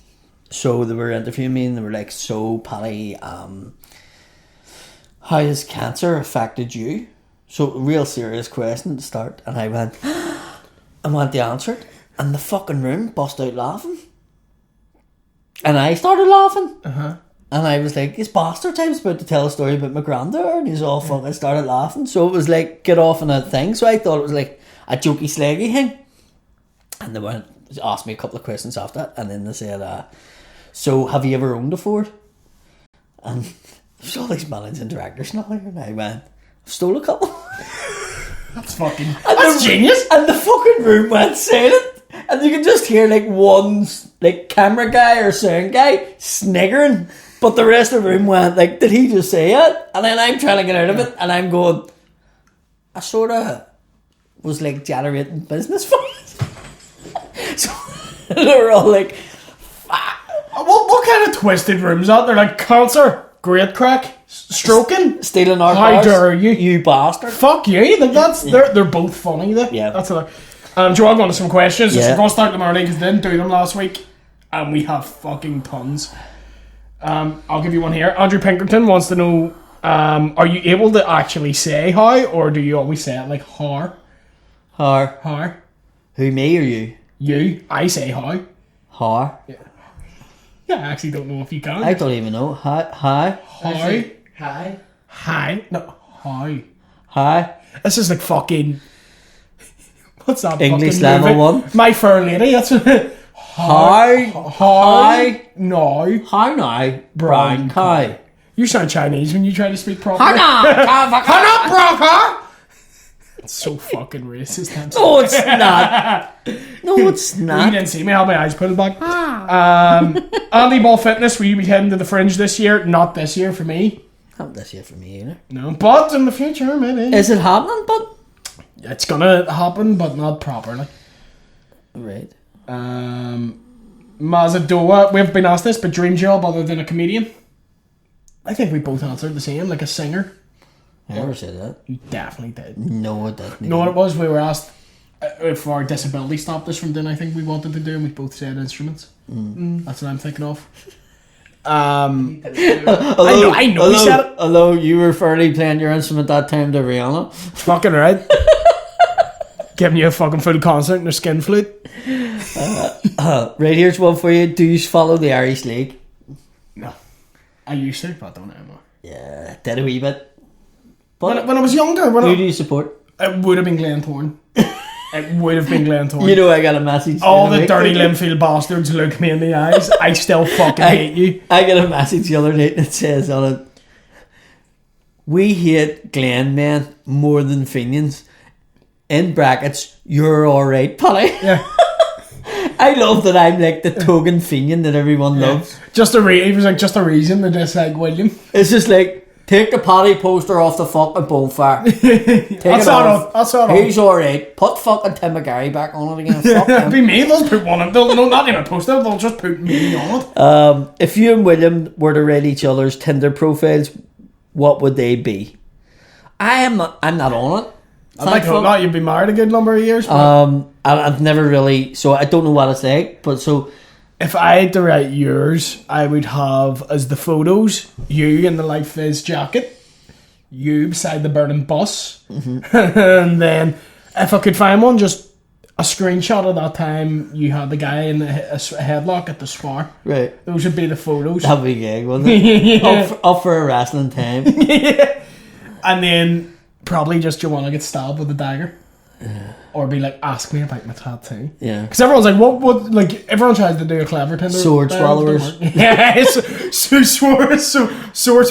So they were interviewing me, and they were like, "So, Paddy, how has cancer affected you?" So, a real serious question to start. And I went to answer it, and the fucking room bust out laughing. And I started laughing. And I was like, "This bastard, I was about to tell a story about my granddaughter," and he's all fucking started laughing. So it was like, get off on a thing. So I thought it was like a jokey slaggy thing. And they asked me a couple of questions after that, and then they said, "So have you ever owned a Ford?" And there's all these managing directors now, and I went, "I've stole a couple." That's genius. And the fucking room went silent. and you can just hear like one like camera guy or sound guy sniggering, but the rest of the room went like, did he just say it? And then I'm trying to get out of it, and I'm going, I sort of was like generating business for it. So they were all like, What kind of twisted rooms out there? Like cancer, great crack, stroking, stealing our how cars, dare you? you bastard. Fuck you! Like that's they're both funny. Yeah. That's it. Do you want to go on to some questions? Yeah. We're going to start them early because they didn't do them last week, and we have fucking tons. I'll give you one here. Andrew Pinkerton wants to know: are you able to actually say how, or do you always say it like har? Har. Har. Who, me or you? You. I say how. Har. Yeah, I actually don't know if you can. I don't even know. Hi. How. Hi. Hi. No. How. Hi. This is like fucking. What's that? English fucking level movie? 1. My Fair Lady. That's what. Hi. Hi. No. How now? Brown cow. You sound Chinese when you try to speak properly. Hana. It's so fucking racist. That's No, it's not. No, it's You not. didn't see me. I had my eyes pulled back. Andy Ball Fitness. Will you be heading to the Fringe this year? Not this year for me. Not this year for me either. No, but in the future maybe. Is it happening? But It's gonna happen, but not properly. right. Mazadoa. We've been asked this, but dream job other than a comedian. I think we both answered the same, like a singer. I never said that. You definitely did. No, it doesn't. You know what it was? We were asked if our disability stopped us from doing anything we wanted to do, and we both said instruments. That's what I'm thinking of. I know he said it. Although you were fairly playing your instrument that time to Rihanna. Fucking right. Giving you a fucking full concert in a skin flute. Right, here's one for you. Do you follow the Irish League? No. I used to, but I don't anymore. Yeah, did a wee bit. But When I was younger, who do you support? it would have been Glentoran. It would have been Glentoran. You know I got a message. All the the other dirty week. Linfield bastards look me in the eyes. I still fucking hate you. I got a message the other night that says on it, we hate Glen men more than Fenians. In brackets, you're alright, Paddy. Yeah. I love that I'm like the token Fenian that everyone loves. Just he was like, just a reason to dislike William. It's just like, take the Paddy poster off the fucking bonfire. Take That's it off. all. That's all. He's alright. Put fucking Tim McGarry back on it again. Fuck It'd him. be me. They'll put one on. No, not even a poster. They'll just put me on it. If you and William were to rate each other's Tinder profiles, what would they be? I'm not on it. I'd like to Thankful. not. You'd be married a good number of years. But I've never really, so I don't know what it's like, but so if I had to write yours, I would have as the photos you in the Life Fizz jacket, you beside the burning bus, and then if I could find one, just a screenshot of that time you had the guy in the headlock at the spar. right, Those would be the photos. that'd be gay, wouldn't it? up for a wrestling time. And then probably just you want to get stabbed with a dagger. Or be like, ask me about my tattoo. Yeah. Because everyone's like, what, like, everyone tries to do a clever Tinder. Sword swallowers. Yeah, sword swallowers. Sword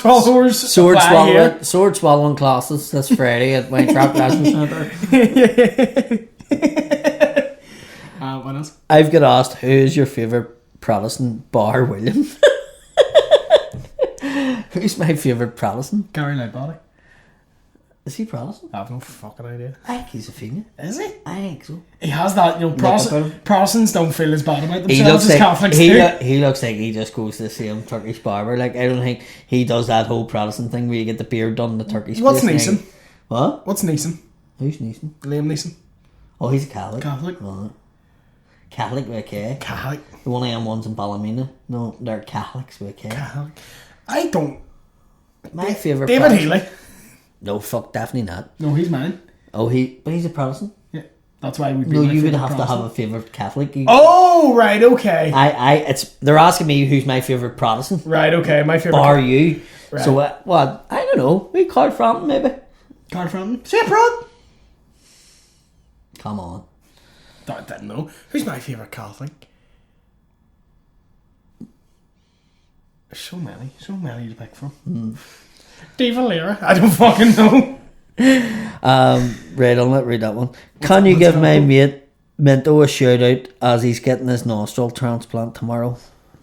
swallowing classes this Friday at my trap wrestling centre. What else? I've got asked, who is your favourite Protestant bar William? Who's my favourite Protestant? Gary Lightbody. Is he Protestant? I have no fucking idea. I think he's a female. Is he? I think so. He has that, you know, about him. Protestants don't feel as bad about He themselves looks as like Catholics do. he looks like he just goes to the same Turkish barber. Like, I don't think he does that whole Protestant thing where you get the beard done in the Turkish What's place. Neeson? What? What's Neeson? Who's Neeson? Liam Neeson. Oh, he's a Catholic. Catholic. Oh. Catholic with a K. Catholic. The one of them ones in Ballymena. No, they're Catholics with a K. Catholic. I don't. My favourite David Protestant. Healy. No, fuck, definitely not. No, he's mine. Oh, but he's a Protestant. Yeah. That's why we'd be No, my you would favourite have to have Protestant. a favourite Catholic. Oh, right, okay. They're asking me who's my favourite Protestant. Right, okay. My favourite. Bar you. Right. So, what? I don't know. We Card Frampton, maybe. Card Frampton. Say it, Prod. Come on. I didn't know. Who's my favourite Catholic? There's so many to pick from. Dave Valera. I don't fucking know. Right, I'll not read that one. Can you give my mate Minto a shout out as he's getting his nostril transplant tomorrow.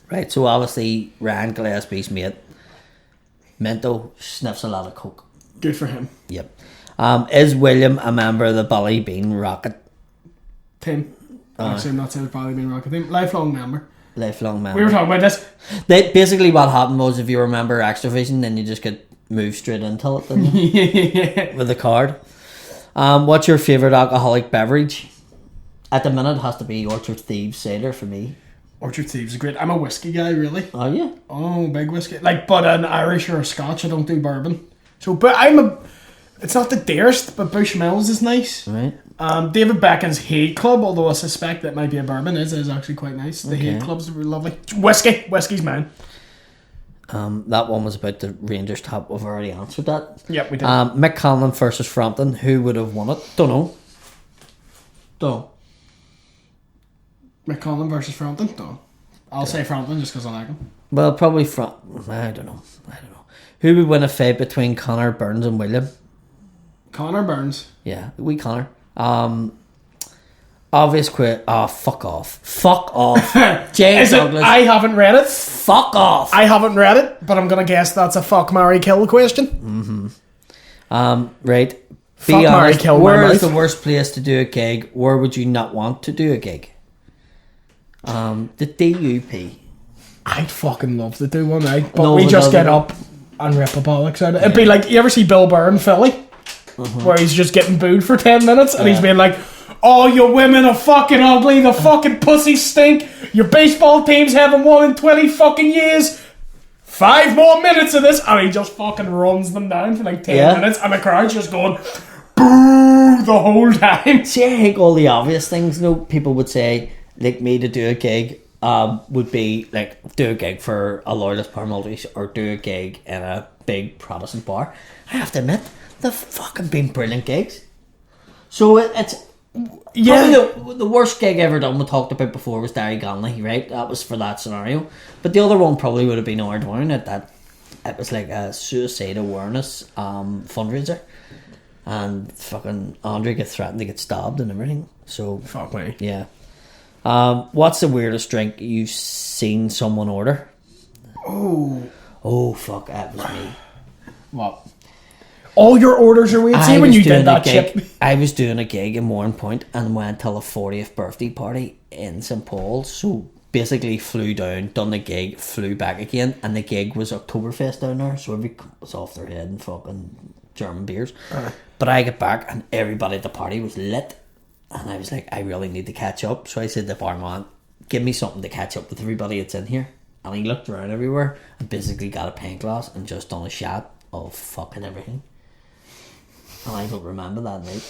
Right, so obviously Ryan Gillespie's mate, Minto, sniffs a lot of coke. Good for him. Yep. Is William a member of the Ballybean Rocket Team. Actually, I'm not saying it's probably been Rocket Team. Lifelong member. lifelong member? We were talking about this. Basically what happened was, if you remember Extravision, then you just get moved straight into it, didn't you? With a card. What's your favourite alcoholic beverage? At the minute, it has to be Orchard Thieves cider for me. Orchard Thieves is great. I'm a whiskey guy, really. Oh yeah. Oh, big whiskey. But an Irish or a Scotch, I don't do bourbon. So, but it's not the dearest, but Bushmills is nice. Right. David Beckham's Hate Club, although I suspect that might be a bourbon, is actually quite nice. The Okay. Hate Club's lovely. Whiskey's mine. That one was about the Rangers top. We've already answered that. Yep, we did. Mick Conlon versus Frampton. Who would have won it? Don't know. McCollum versus Frampton? No. I'll say Frampton just because I like him. Well, probably I don't know. Who would win a fight between Connor Burns and William? Connor Burns. Yeah, Connor. Obvious quit. Oh, fuck off. James Douglas. I haven't read it. Fuck off. I haven't read it, but I'm going to guess that's a fuck, marry, kill question. Right. Fuck, Be marry, honest. kill, Where my is the life. worst place to do a gig? Where would you not want to do a gig? The DUP. I'd fucking love to do one, right? But No, we but just no, get no. up and rip a bollocks out of it. It'd be like, you ever see Bill Burr in Philly? Where he's just getting booed for 10 minutes and he's being like, oh, you women are fucking ugly, the fucking pussies stink, your baseball teams haven't won in 20 fucking years, 5 more minutes of this, and he just fucking runs them down for like 10 minutes, and the crowd's just going, boo, the whole time. See, I think all the obvious things, people would say, like me to do a gig, would be like do a gig for a Loyalist Paramilitaries or do a gig in a big Protestant bar. I have to admit, they've fucking been brilliant gigs. So it's probably the worst gig ever done we talked about before was Derry Ganley, right? That was for that scenario. But the other one probably would have been Ardwown at that. It was like a suicide awareness fundraiser. And fucking Andre gets threatened to get stabbed and everything. So Fuck me. yeah. What's the weirdest drink you've seen someone order? Oh fuck, that was me. What? All your orders are weird. See when you did that chip. I was doing a gig in Warren Point and went till a 40th birthday party in St Paul's. So basically flew down, done the gig, flew back again, and the gig was Oktoberfest down there, so everybody was off their head and fucking German beers. But I got back and everybody at the party was lit, and I was like, I really need to catch up. So I said to the barman, give me something to catch up with everybody that's in here. And he looked around everywhere and basically got a pint glass and just done a shot of fucking everything. And I don't remember that night.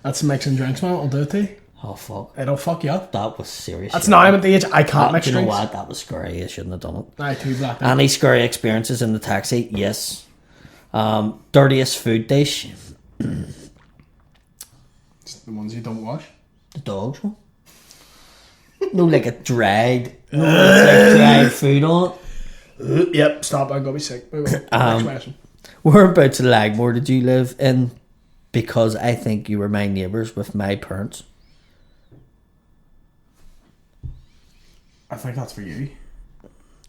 That's mixing drinks, man. I'll do it to you. Oh fuck. It'll fuck you up. That was serious. That's shit. now I'm at the age I can't mix You know drinks. what? That was scary. I shouldn't have done it. Aye, too black. Any scary experiences in the taxi? Yes. Dirtiest food dish? It's the ones you don't wash. The dogs one. No, like a dried, dried food on it. Yep, stop. I'm gonna be sick. Next question. Whereabouts in Lagmore did you live in? Because I think you were my neighbours with my parents. I think that's for you.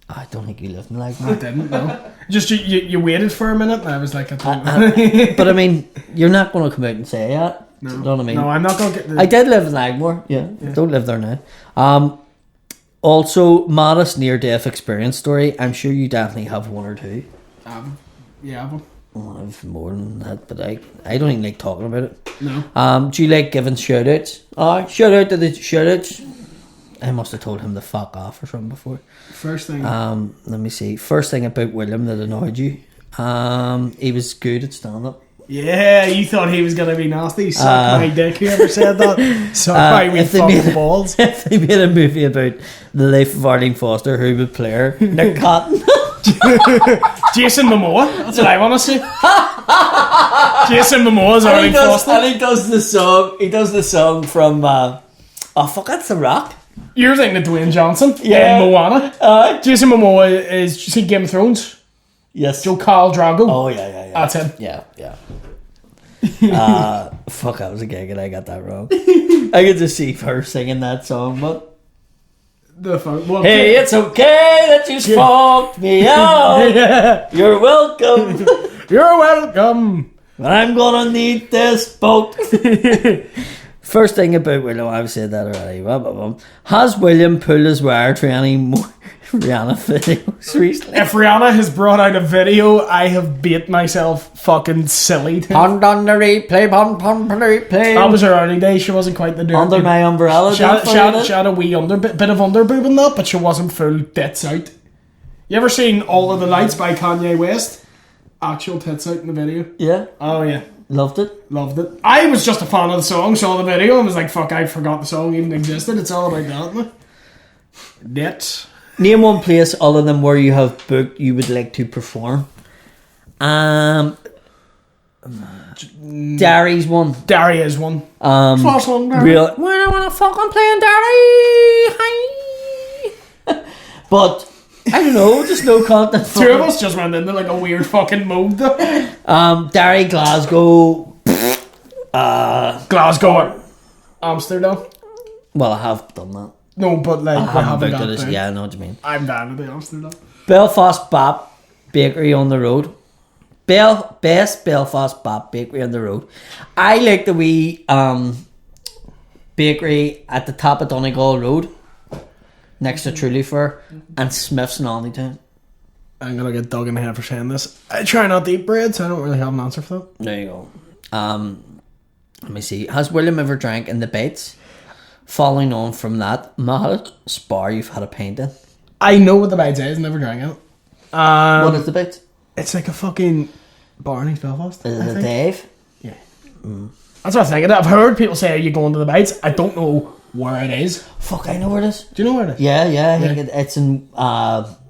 I don't think you lived in I Lagmore. didn't know. Just you waited for a minute, and I was like, I don't know. But I mean, you're not going to come out and say that. No. You know what I mean? No, I'm not gonna get. I did live in Lagmore. Yeah, don't live there now. Also, modest near-death experience story. I'm sure you definitely have one or two. Yeah, but Well, I've more than that, but I don't even like talking about it. no. Do you like giving shout-outs? Shout out to the shout-outs. I must have told him to fuck off or something before. First thing. Let me see. First thing about William that annoyed you. He was good at stand-up. Yeah, you thought he was gonna be nasty. Suck my dick. Whoever said that? Suck my wee if they fucking made- balls. If they made a movie about the life of Arlene Foster, who would play her? Nick Cotton. Jason Momoa. That's what I want to see. Jason Momoa's And Arlene Foster. he does the song. He does the song from. Oh fuck! That's The Rock. You're thinking of Dwayne Johnson. Yeah. In Moana. Jason Momoa is. You see Game of Thrones? Yes. Joe Khal Drago. Oh yeah. That's him. Yeah. Fuck! I was a gig and I got that wrong. I could just see her singing that song, but. The fuck. Well, Hey, it's okay that you smoked me out. yeah. You're welcome. You're welcome. But I'm gonna need this boat. First thing about William, I've said that already. Has William pulled his wire through any more Rihanna videos recently? If Rihanna has brought out a video, I have bait myself fucking silly. Pound on the replay, pound on the replay. That was her early days. She wasn't quite the dirty. Under my umbrella. She had a wee bit of underboob in that, but she wasn't full tits out. You ever seen All of the Lights by Kanye West? Actual tits out in the video. Yeah. Oh yeah. Loved it. Loved it. I was just a fan of the song, saw the video, and was like, fuck, I forgot the song even existed. It's all about that, man. Net. Name one place other than where you have booked you would like to perform. Derry's one. Derry is one. First one, Derry. Real. When I wanna fucking play in Derry. Hi. But I don't know, just no content. Two of us just went into like a weird fucking mode though. Derry, Glasgow. Glasgow. Amsterdam. Well, I have done that. No, but like I we haven't haven't booked got it. there. Yeah, I know what you mean. I'm down to the Amsterdam. Belfast Bap Bakery on the road. Best Belfast Bap Bakery on the road. I like the wee bakery at the top of Donegal Road, next to Truly Fair, and Smith's in Alneytown. I'm gonna get dug in the head for saying this. I try not to eat bread, so I don't really have an answer for that. There you go. Let me see. Has William ever drank in the Bates? Following on from that, Mahal Spar you've had a pint in. I know what the Bites is, never drank it. What is the Bates? It's like a fucking bar in East Belfast. Is I it a think. Dave? Yeah. That's what I'm thinking. I've heard people say, are you going to the Bites? I don't know where it is. Fuck, I know where it is. Do you know where it is? Yeah. I think it's in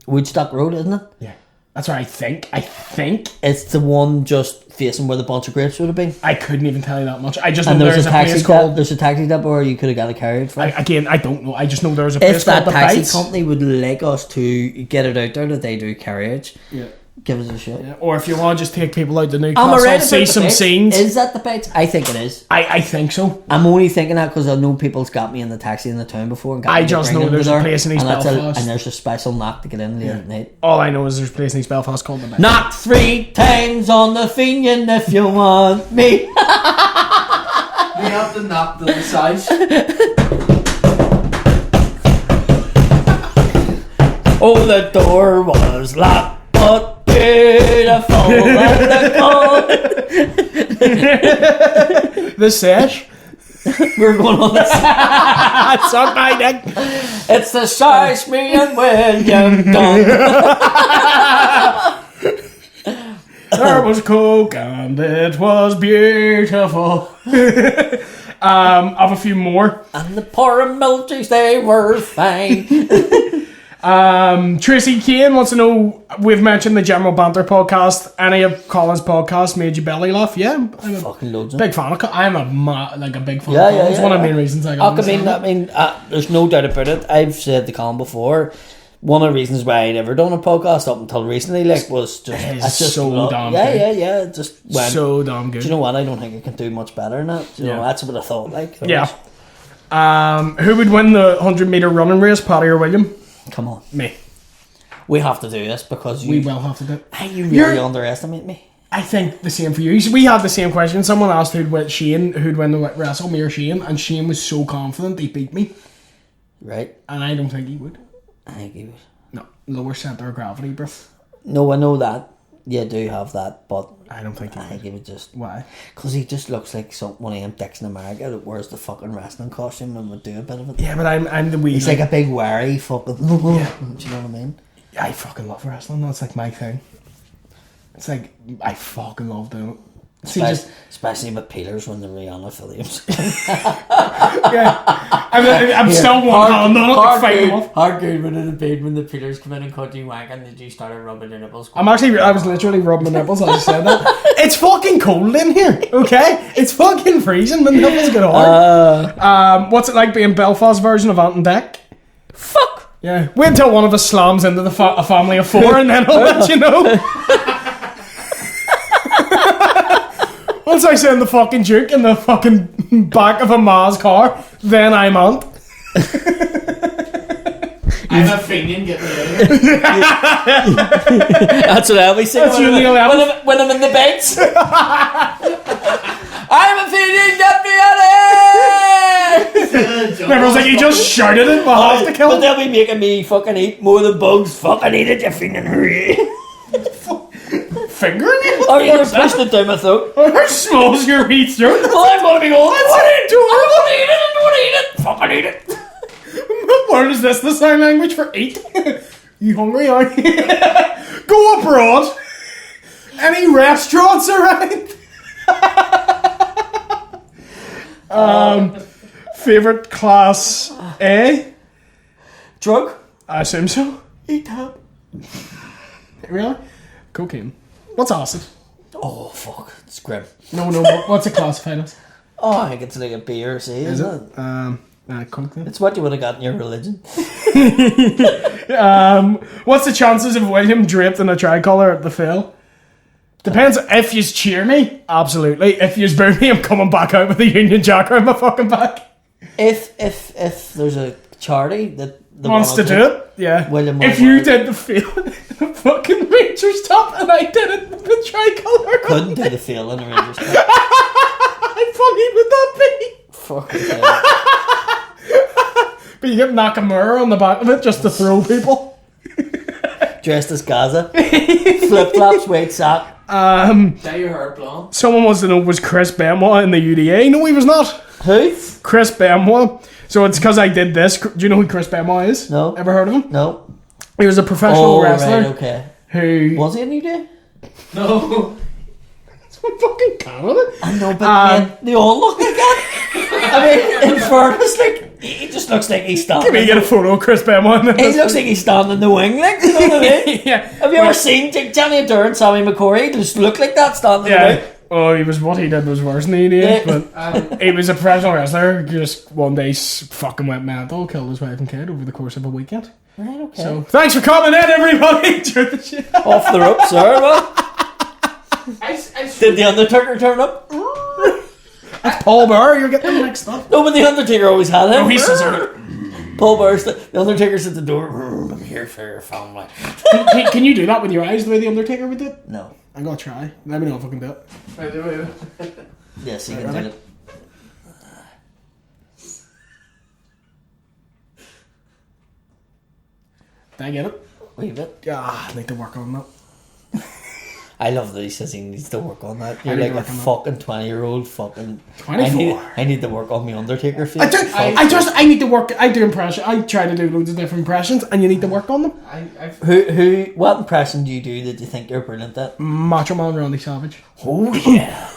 Woodstock Road, isn't it? Yeah. That's where I think. It's the one just facing where the bunch of grapes would have been. I couldn't even tell you that much. I just know And there's a place called... There's a taxi depot where you could have got a carriage from. I don't know. I just know there's a place If called that the taxi Bites. company would like us to get it out there that they do carriage, Yeah. give us a shit. Yeah. Or if you want to just take people out to I'm Newcastle, alright see about some the Bates. scenes. Is that the Bates? I think it is. I think so. I'm only thinking that because I know people's got me in the taxi in the town before. And got I me to just bring know them there's to a there, place in East and that's Belfast. and there's a special knock to get in late at night. All I know is there's a place in East Belfast called the Bites. Knock 3 times on the finion if you want me. We have to knock to the size. Oh, the door was locked, but beautiful and the The Sesh. We're going on this. Suck my dick. It's the size me and William done. There was coke and it was beautiful. I have a few more. And the poor emojis, they were fine. Tracy Kane wants to know, we've mentioned the General Banter podcast. Any of Colin's podcasts made you belly laugh? Yeah, I'm a Fucking loads of big fan of I'm a big fan Yeah, of Colin's. yeah, One of the yeah. main reasons I got there's no doubt about it. I've said to Colin before, one of the reasons why I'd ever done a podcast up until recently, was just It's I just so love- damn yeah, good. yeah. Just went. so damn good. Do you know what? I don't think I can do much better than that. Do you know, Yeah. that's what I thought. Yeah. Who would win the 100-meter running race, Paddy or William? Come on, Me. we have to do this because We will have to do it. You really You're- underestimate me. I think the same for you. We had the same question. Someone asked who'd win the wrestle, me or Shane, and Shane was so confident he beat me, Right? and I don't think he would. I think he was. No, lower center of gravity, bro. No, I know that. You do have that, but I don't think he I think would. he would just. Why? Because he just looks like one of them dicks in America that wears the fucking wrestling costume and would do a bit of it. Yeah, but I'm the wee. He's like a big wiry fucking. Do you know what I mean? I fucking love wrestling. That's like my thing. It's like I fucking love doing it. See, Especially with peelers when they're Rihanna Phillips. yeah, I'm still one hand on it, like fighting them off. How good would it have been when the peelers come in and cut you wank and you started rubbing your nipples? I was literally rubbing my nipples as I said that. It's fucking cold in here, okay? It's fucking freezing. My nipples get hard. What's it like being Belfast version of Adhd? Fuck! Yeah. Wait until one of us slams into a family of 4 and then I'll let you know. Once I send the fucking Duke in the fucking back of a Maz car, then I'm on. I'm a Fenian, get me out of here. That's what I'll be saying when I'm in the beds. I'm a Fenian, get me out of here! Everyone's like, he just shouted it, but I'll have to kill But him. they'll be making me fucking eat more than bugs. Fucking eat it, you Fenian. Fingering you? Or you're pushing it down my throat. How small is your wheat throat? Well, I'm gonna be going, what are you doing? I want to eat it. Fucking eat it. What is this, the sign language for eat? You hungry, are you? Go abroad. Any restaurants around? Favorite class A? Drug? I assume so. Eat that. Really? Cocaine. What's acid? Oh, fuck. It's grim. No, what's it classified as? Oh, I think it's like a B or C, Is isn't it? it? Cocaine. It's what you would have got in your religion. What's the chances of William draped in a tricolour at the Phil? Depends. If you cheer me, absolutely. If you boo me, I'm coming back out with a Union Jack around my fucking back. If there's a charity that Wants to do it, yeah. William if you did the Phil in the fucking Rangers top and I did it in the tricolour, couldn't do the feel in the Rangers. how funny would that be? Fucking hell. But you get Nakamura on the back of it just to throw people. Dressed as Gazza. Flip flops, white sock. Dye your hair blonde. Someone wants to know, was Chris Benoit in the UDA? No, he was not. Who? Chris Benoit. So it's because I did this. Do you know who Chris Benoit is? No. Ever heard of him? No. He was a professional Oh, wrestler. right, okay. Who Was he in New Day? No. It's from fucking Canada. I know, but man, they all look like that. I mean, in fairness, like, he just looks like he's standing. Let me get a photo of Chris Benoit. He looks like he's standing in the wing, like, you know what I mean? Yeah. Have you ever seen Johnny Adair and Sammy McCory? They just look like that standing in the Yeah. wing. Oh, what he did was worse than he did. Yeah. But he was a professional wrestler. Just one day fucking went mental, killed his wife and kid over the course of a weekend. Right, okay. So thanks for coming in, everybody. Enjoy the shit. Off the ropes, sir, well. I Did the Undertaker turn up? That's Paul Bear. You're getting them mixed up. No, but the Undertaker always had him. Oh, he's scissored. Paul Bear's the Undertaker's at the door. I'm here for your family. Can you do that with your eyes the way the Undertaker would do it? No. I'm gonna try. Let me know if I can do it. Wait. Yes, he can Ready? do it. Did I get it? Wee bit. Yeah, I need to work on that. I love that he says he needs to work on that. You're need like to a work on that. fucking 20-year-old fucking... 24. I need to work on my Undertaker face. I need to work. I do impressions. I try to do loads of different impressions, and you need to work on them. What impression do you do that you think you're brilliant at? Macho Man Randy Savage. Oh, yeah.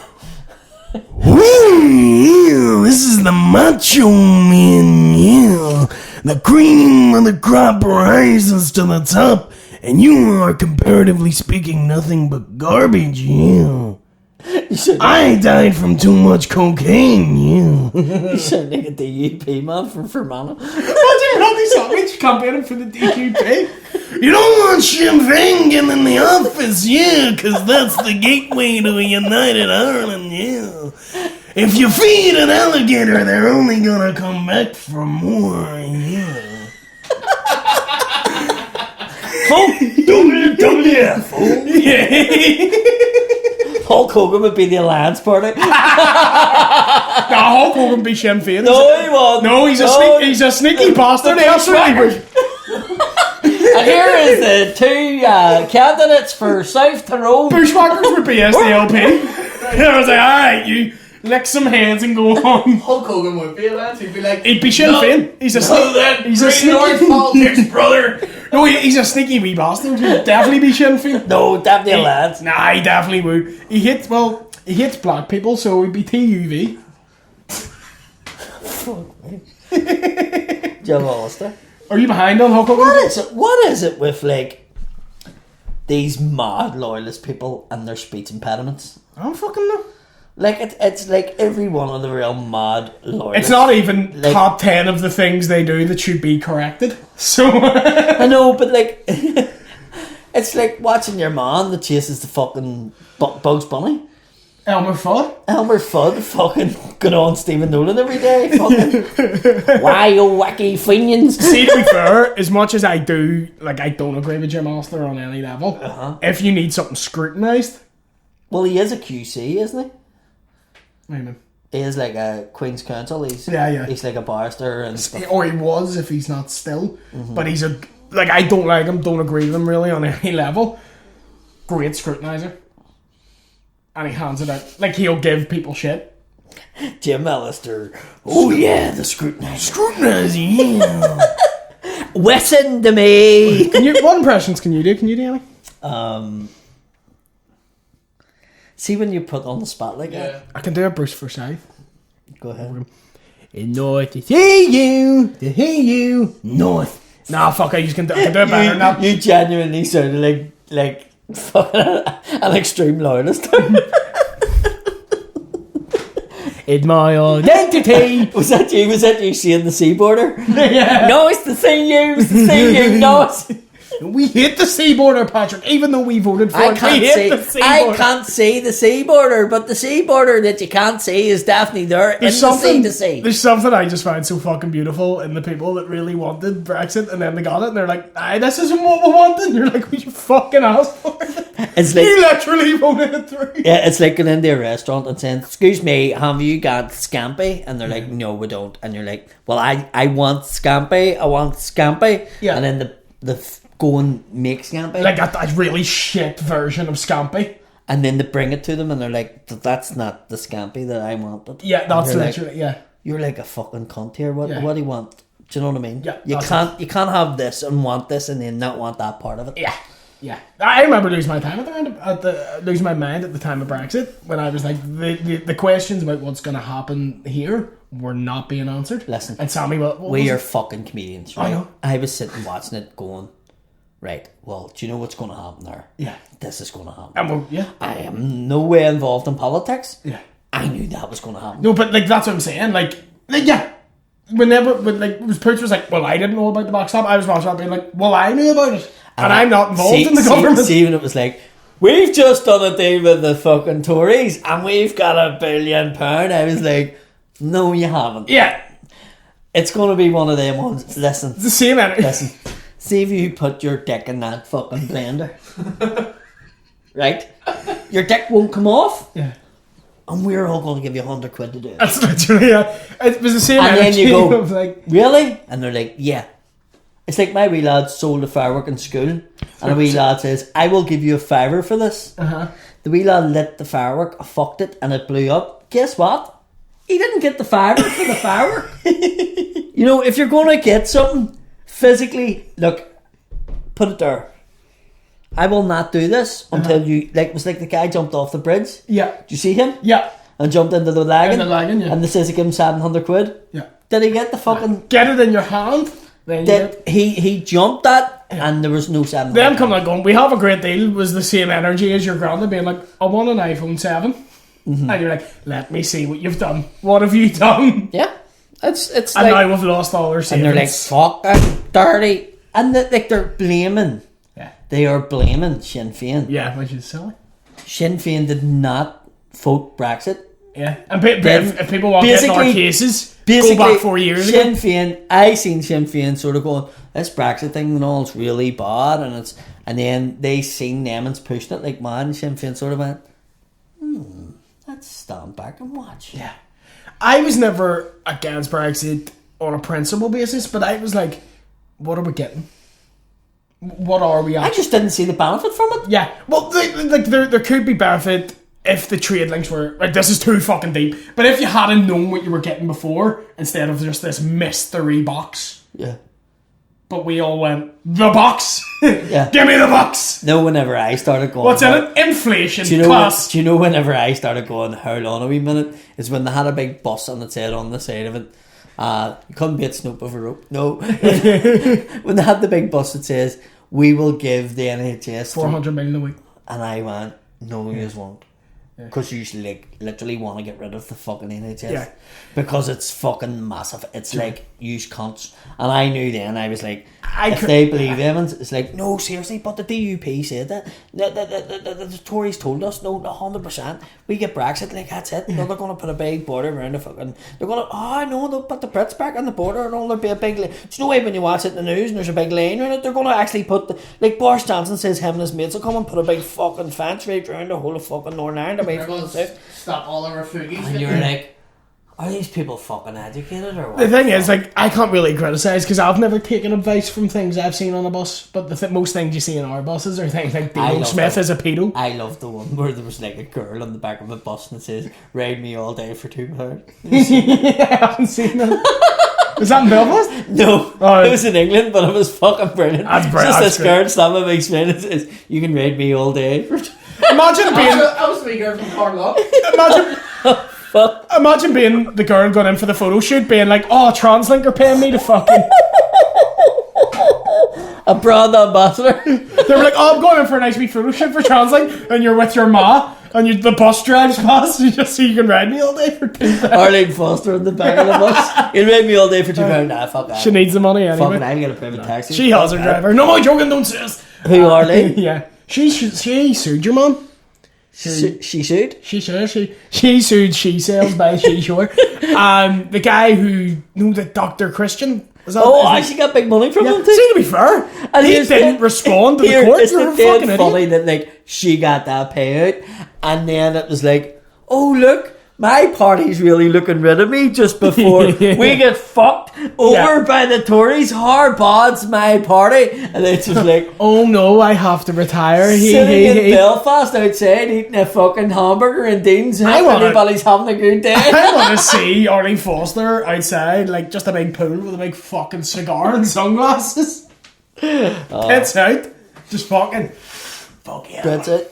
This is the Macho Man, yeah. The cream of the crop rises to the top, and you are, comparatively speaking, nothing but garbage, yeah. I died from too much cocaine, yeah. You sound like a DUP man from Fermanagh. Imagine Randy Savage campaigning for the DQP. You don't want Sinn Féin getting in the office, yeah, because that's the gateway to a united Ireland, yeah. If you feed an alligator, they're only gonna come back for more, yeah. WWF. Hulk Hogan would be the Alliance Party. Hulk Hogan be Sinn Féin. No, he won't. No, he's a sneaky bastard. He absolutely would. And here is the two candidates for South Tyrone. Bushwhackers would be SDLP. And I was like, alright, you lick some hands and go on. Hulk Hogan would be a lad. He'd be like, He'd be Sinn Féin. He's a He's a sneaky politics, brother. No, he's a sneaky wee bastard. He'd definitely be Sinn Féin. No, definitely Alliance. Nah, he definitely would. He hates black people, so he'd be TUV. Joe Hollister. Are you behind on Hulk Hogan? What is it with like these mad loyalist people and their speech impediments? I don't fucking know. Like it's like every one of the real mad loyalists. It's not even like, top 10 of the things they do that should be corrected. So I know, but like it's like watching your man that chases the fucking Bugs Bunny. Elmer Fudd. Elmer Fudd fucking going on Stephen Nolan every day. Fucking, why you wacky finions? See, to be fair, as much as I do, like, I don't agree with Jim Astor on any level. If you need something scrutinised, Well, he is a QC, isn't he? I mean, He is like a Queen's Counsel. He's He's like a barrister and stuff. or he was if he's not still. But he's a, like, I don't like him, don't agree with him really on any level. Great scrutiniser. And he hands it out. Like, he'll give people shit. Jim Allister. Oh yeah, the scrutinizer. Scrutinizing, yeah. Listen to me. What impressions can you do? Can you do any? See when you put on the spot like that? I can do a Bruce Forsyth. Go ahead. In north to hear you, north. Nah, fuck, I can do it better than that. You genuinely sounded like fucking an extreme loyalist. In my identity. Was that you? Was that you seeing the sea border? Yeah. No, it's the CU. It's the CU. No, it's... We hate the sea border, Patrick, even though we voted for it. We hate the sea border. I can't see the sea border, but the sea border that you can't see is definitely there in the sea to see. There's something I just find so fucking beautiful in the people that really wanted Brexit and then they got it and they're like, aye, this isn't what we wanted. And you're like, we fucking asked for it. It's like, you literally voted it through. yeah, it's like going into a restaurant and saying, excuse me, have you got scampi? And they're like, no, we don't. And you're like, well, I want scampi. I want scampi. Yeah. And then the go and make scampi. Like a really shit version of Scampi. And then they bring it to them and they're like, that's not the scampi that I wanted. Yeah, that's And you're literally, like, yeah. You're like a fucking cunt here. What Yeah. do you want? Do you know what I mean? Yeah, You can't have this and want this and then not want that part of it. Yeah. Yeah, I remember losing my time losing my mind at the time of Brexit when I was like the questions about what's going to happen here were not being answered. Listen, and Sammy, what we was are it? fucking comedians, right? I know. I was sitting watching it, going, right. Well, do you know what's going to happen there? Yeah, This is going to happen. and well, yeah, I am no way involved in politics. yeah. I knew that was going to happen. No, but like that's what I'm saying. Like yeah. Whenever, when Pooch was like, well, I didn't know about the backstop, I was watching that being like, well, I knew about it. And I'm not involved in the government. See, when it was like, we've just done a deal with the fucking Tories and we've got £1 billion. I was like, no, you haven't. Yeah. It's going to be one of them ones. Listen. It's the same energy. Listen. See if you put your dick in that fucking blender. Right? Your dick won't come off. Yeah. And we're all going to give you £100 to do it. That's literally it was the same And then energy you go, of like, really? And they're like, yeah. It's like my wee lad sold a firework in school, and a wee lad says, I will give you £5 for this. uh-huh. The wee lad lit the firework, fucked it, and it blew up. Guess what? He didn't get the £5 for the firework. You know, if you're going to get something, physically, look, put it there. I will not do this until you, like, it was like the guy jumped off the bridge. Yeah. Did you see him? Yeah. And jumped into the lagoon. In the lagoon, yeah. And they says he gave him £700. Yeah. Did he get the fucking... Get it in your hand. Then you That he jumped that and there was no £700. them coming like going, we have a great deal, was the same energy as your granddad being like, I want an iPhone 7. Mm-hmm. And you're like, let me see what you've done. What have you done? Yeah. It's And like... now we've lost all our savings. And they're like, fuck that, dirty. And they're blaming. Yeah. They are blaming Sinn Féin. Yeah, which is silly. Sinn Féin did not vote Brexit. Yeah. And if people want to get in our cases, go back 4 years Sinn ago. Féin, I seen Sinn Féin sort of going, this Brexit thing and all, it's really bad, and then they seen them and pushing it like man. Sinn Féin sort of went, let's stand back and watch. Yeah. I was never against Brexit on a principle basis, but I was like, what are we getting? What are we I actually? just didn't see the benefit from it. Yeah. Well, like there could be benefit if the trade links were like, this is too fucking deep. But if you hadn't known what you were getting before, instead of just this mystery box. Yeah. But we all went, the box. Yeah. Give me the box. No, whenever I started going, What's in it? Inflation. Do you know? Plus. Do you know? Whenever I started going, hold on a wee minute, is when they had a big bus and it said on the side of it, you couldn't beat Snoop over rope. No, when they had the big bus that says, we will give the NHS 400 million a week. and I went, no, you won't. because you like literally want to get rid of the fucking NHS. Yeah. Because it's fucking massive. It's like use cunts, and I knew then. I was like, if could- they believe Evans, it's like no, seriously. But the DUP said that the Tories told us no, 100%. We get Brexit, like that's it. No, they're gonna put a big border around the fucking. They're gonna no, they'll put the Brits back on the border and all. There'll be a big. There's no way when you watch it in the news and there's a big lane around it. They're gonna actually put like Boris Johnson says him and his mates will come and put a big fucking fence right around the whole of fucking Northern Ireland away They're from the going south. to stop all our refugees. And you're like, are these people fucking educated or what? The thing is, like, I can't really criticise because I've never taken advice from things I've seen on a bus. But most things you see in our buses are things like I Dino love Smith that. is a pedo. I love the one where there was like a girl on the back of a bus and it says, "Ride me all day for £2." I haven't seen that. Is that in Belfast? No, Oh. it was in England, but it was fucking brilliant. That's brilliant, Just that's this girl slamming a big spin and says, "You can ride me all day for Imagine being, I was the girl from Carlock. imagine being the girl going in for the photo shoot, being like, "Oh, TransLink are paying me to fucking." a brand ambassador." They were like, "Oh, I'm going in for a nice wee photo shoot for TransLink," and you're with your ma, and the bus drives past, you just so you can ride me all day for £2. Arlene Foster in the back of the bus. You can ride me all day for £2. Nah, fuck that. She needs the money anyway. Fucking, I'll get a private taxi. She has her driver. No, I'm joking. Don't say this. Who, Arlene? Yeah, she sued your mum. She sued? She sued She Sales by She Shore. The guy who knew that Dr. Christian was that? Oh, is I it- she got big money from Yeah. him See, too. to be fair, And he here's didn't the- respond to the Here, court. it's You're a the dead fucking funny idiot. that like she got that payout, and then it was like, oh look, my party's really looking rid of me just before we get fucked over by the Tories. Hard bod's my party, and it's just like Oh no, I have to retire. sitting in Belfast outside eating a fucking hamburger and Dean's. Everybody's having a good day. I want to see Arlene Foster outside, like just a big pool with a big fucking cigar and sunglasses. It's out. Just fucking. Fuck yeah. That's it.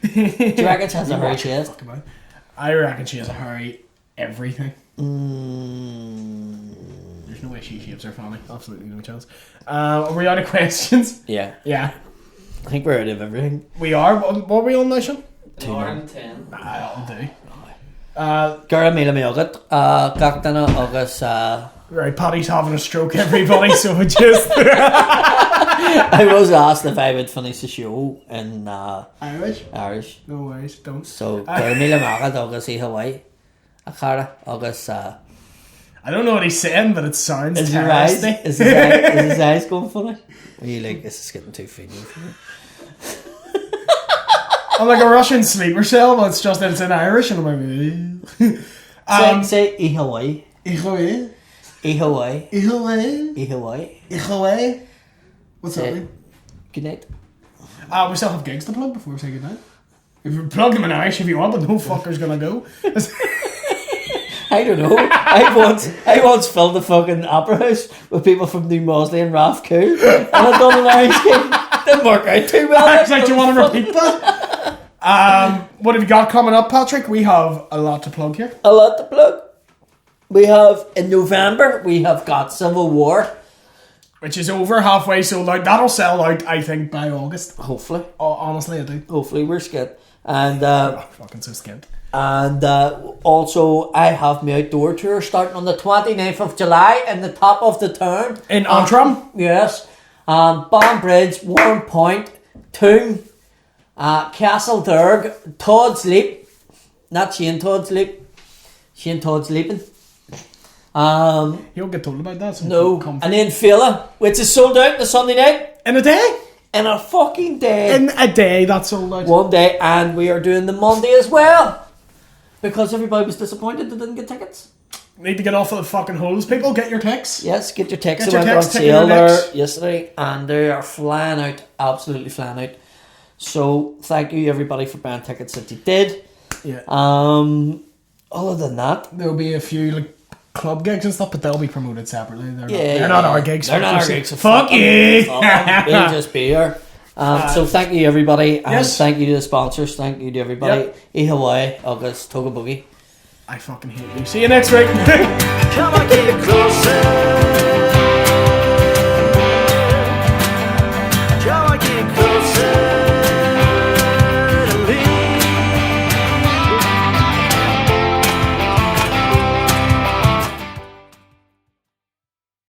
Do you reckon she has a hairy chest? I reckon she has a hairy everything. Mm. There's no way she shaves her family. Absolutely no chance. Are we out of questions? Yeah, Yeah. I think we're out of everything. We are. What are we on now, Sean? 10. That'll do. Gara míle mé gachtainna agus Right, Paddy's having a stroke, everybody, so we just... I was asked if I would finish the show in Irish? Irish. No worries, don't. So gara míle mágad agus í Hawaii a cara agus I don't know what he's saying, but it sounds is your eyes terroristic. is his eyes going funny? Are you like, this is getting too funny for me? I'm like a Russian sleeper cell, but it's just that it's in Irish, and I'm like... Say í Hawaii. Ihoe? Í Hawaii. Ihoe? Í Hawaii. Ihoe? What's that Say mean? good night. We still have gigs to plug before we say goodnight. If you plug them in Irish if you want, but no fucker's gonna go. I don't know. I once filled the fucking opera house with people from New Mosley and Ralph Cool, and I done an Irish gig. Didn't work out too well. I was like, do you want to repeat that? What have you got coming up, Patrick? We have a lot to plug here. A lot to plug. We have in November. We have got Civil War. Which is over, halfway sold out. That'll sell out, I think, by August. Hopefully, Oh, honestly, I do. hopefully we're skint. And Fucking so skint. also I have my outdoor tour starting on the 29th of July in the top of the town In Antrim? Yes. Banbridge, Warren Point, Toon, Castle Derg, Todd's Leap. Not Shane Todd's Leap. Shane Todd's Leaping. You'll get told about that. So No. come And then Fila, which is sold out the Sunday night. in a day? In a fucking day. In a day, that's sold out. One day. And we are doing the Monday as well. Because everybody was disappointed they didn't get tickets. Need to get off of the fucking holes, people. Get your ticks. Yes, get your tickets. Get They your went on tickets, ticket sale your there necks. yesterday. And they are flying out. Absolutely flying out. So thank you everybody for buying tickets that you did. Yeah. Other than that, There'll be a few like club gigs and stuff, but they'll be promoted separately. They're yeah, not our gigs. They're not our fuck gigs. So Fuck you. We'll just be here. So thank you everybody, and Yes. thank you to the sponsors. Thank you to everybody. Yep. I Hawaii, August, Toga Boogie. I fucking hate you. See you next week. Come on,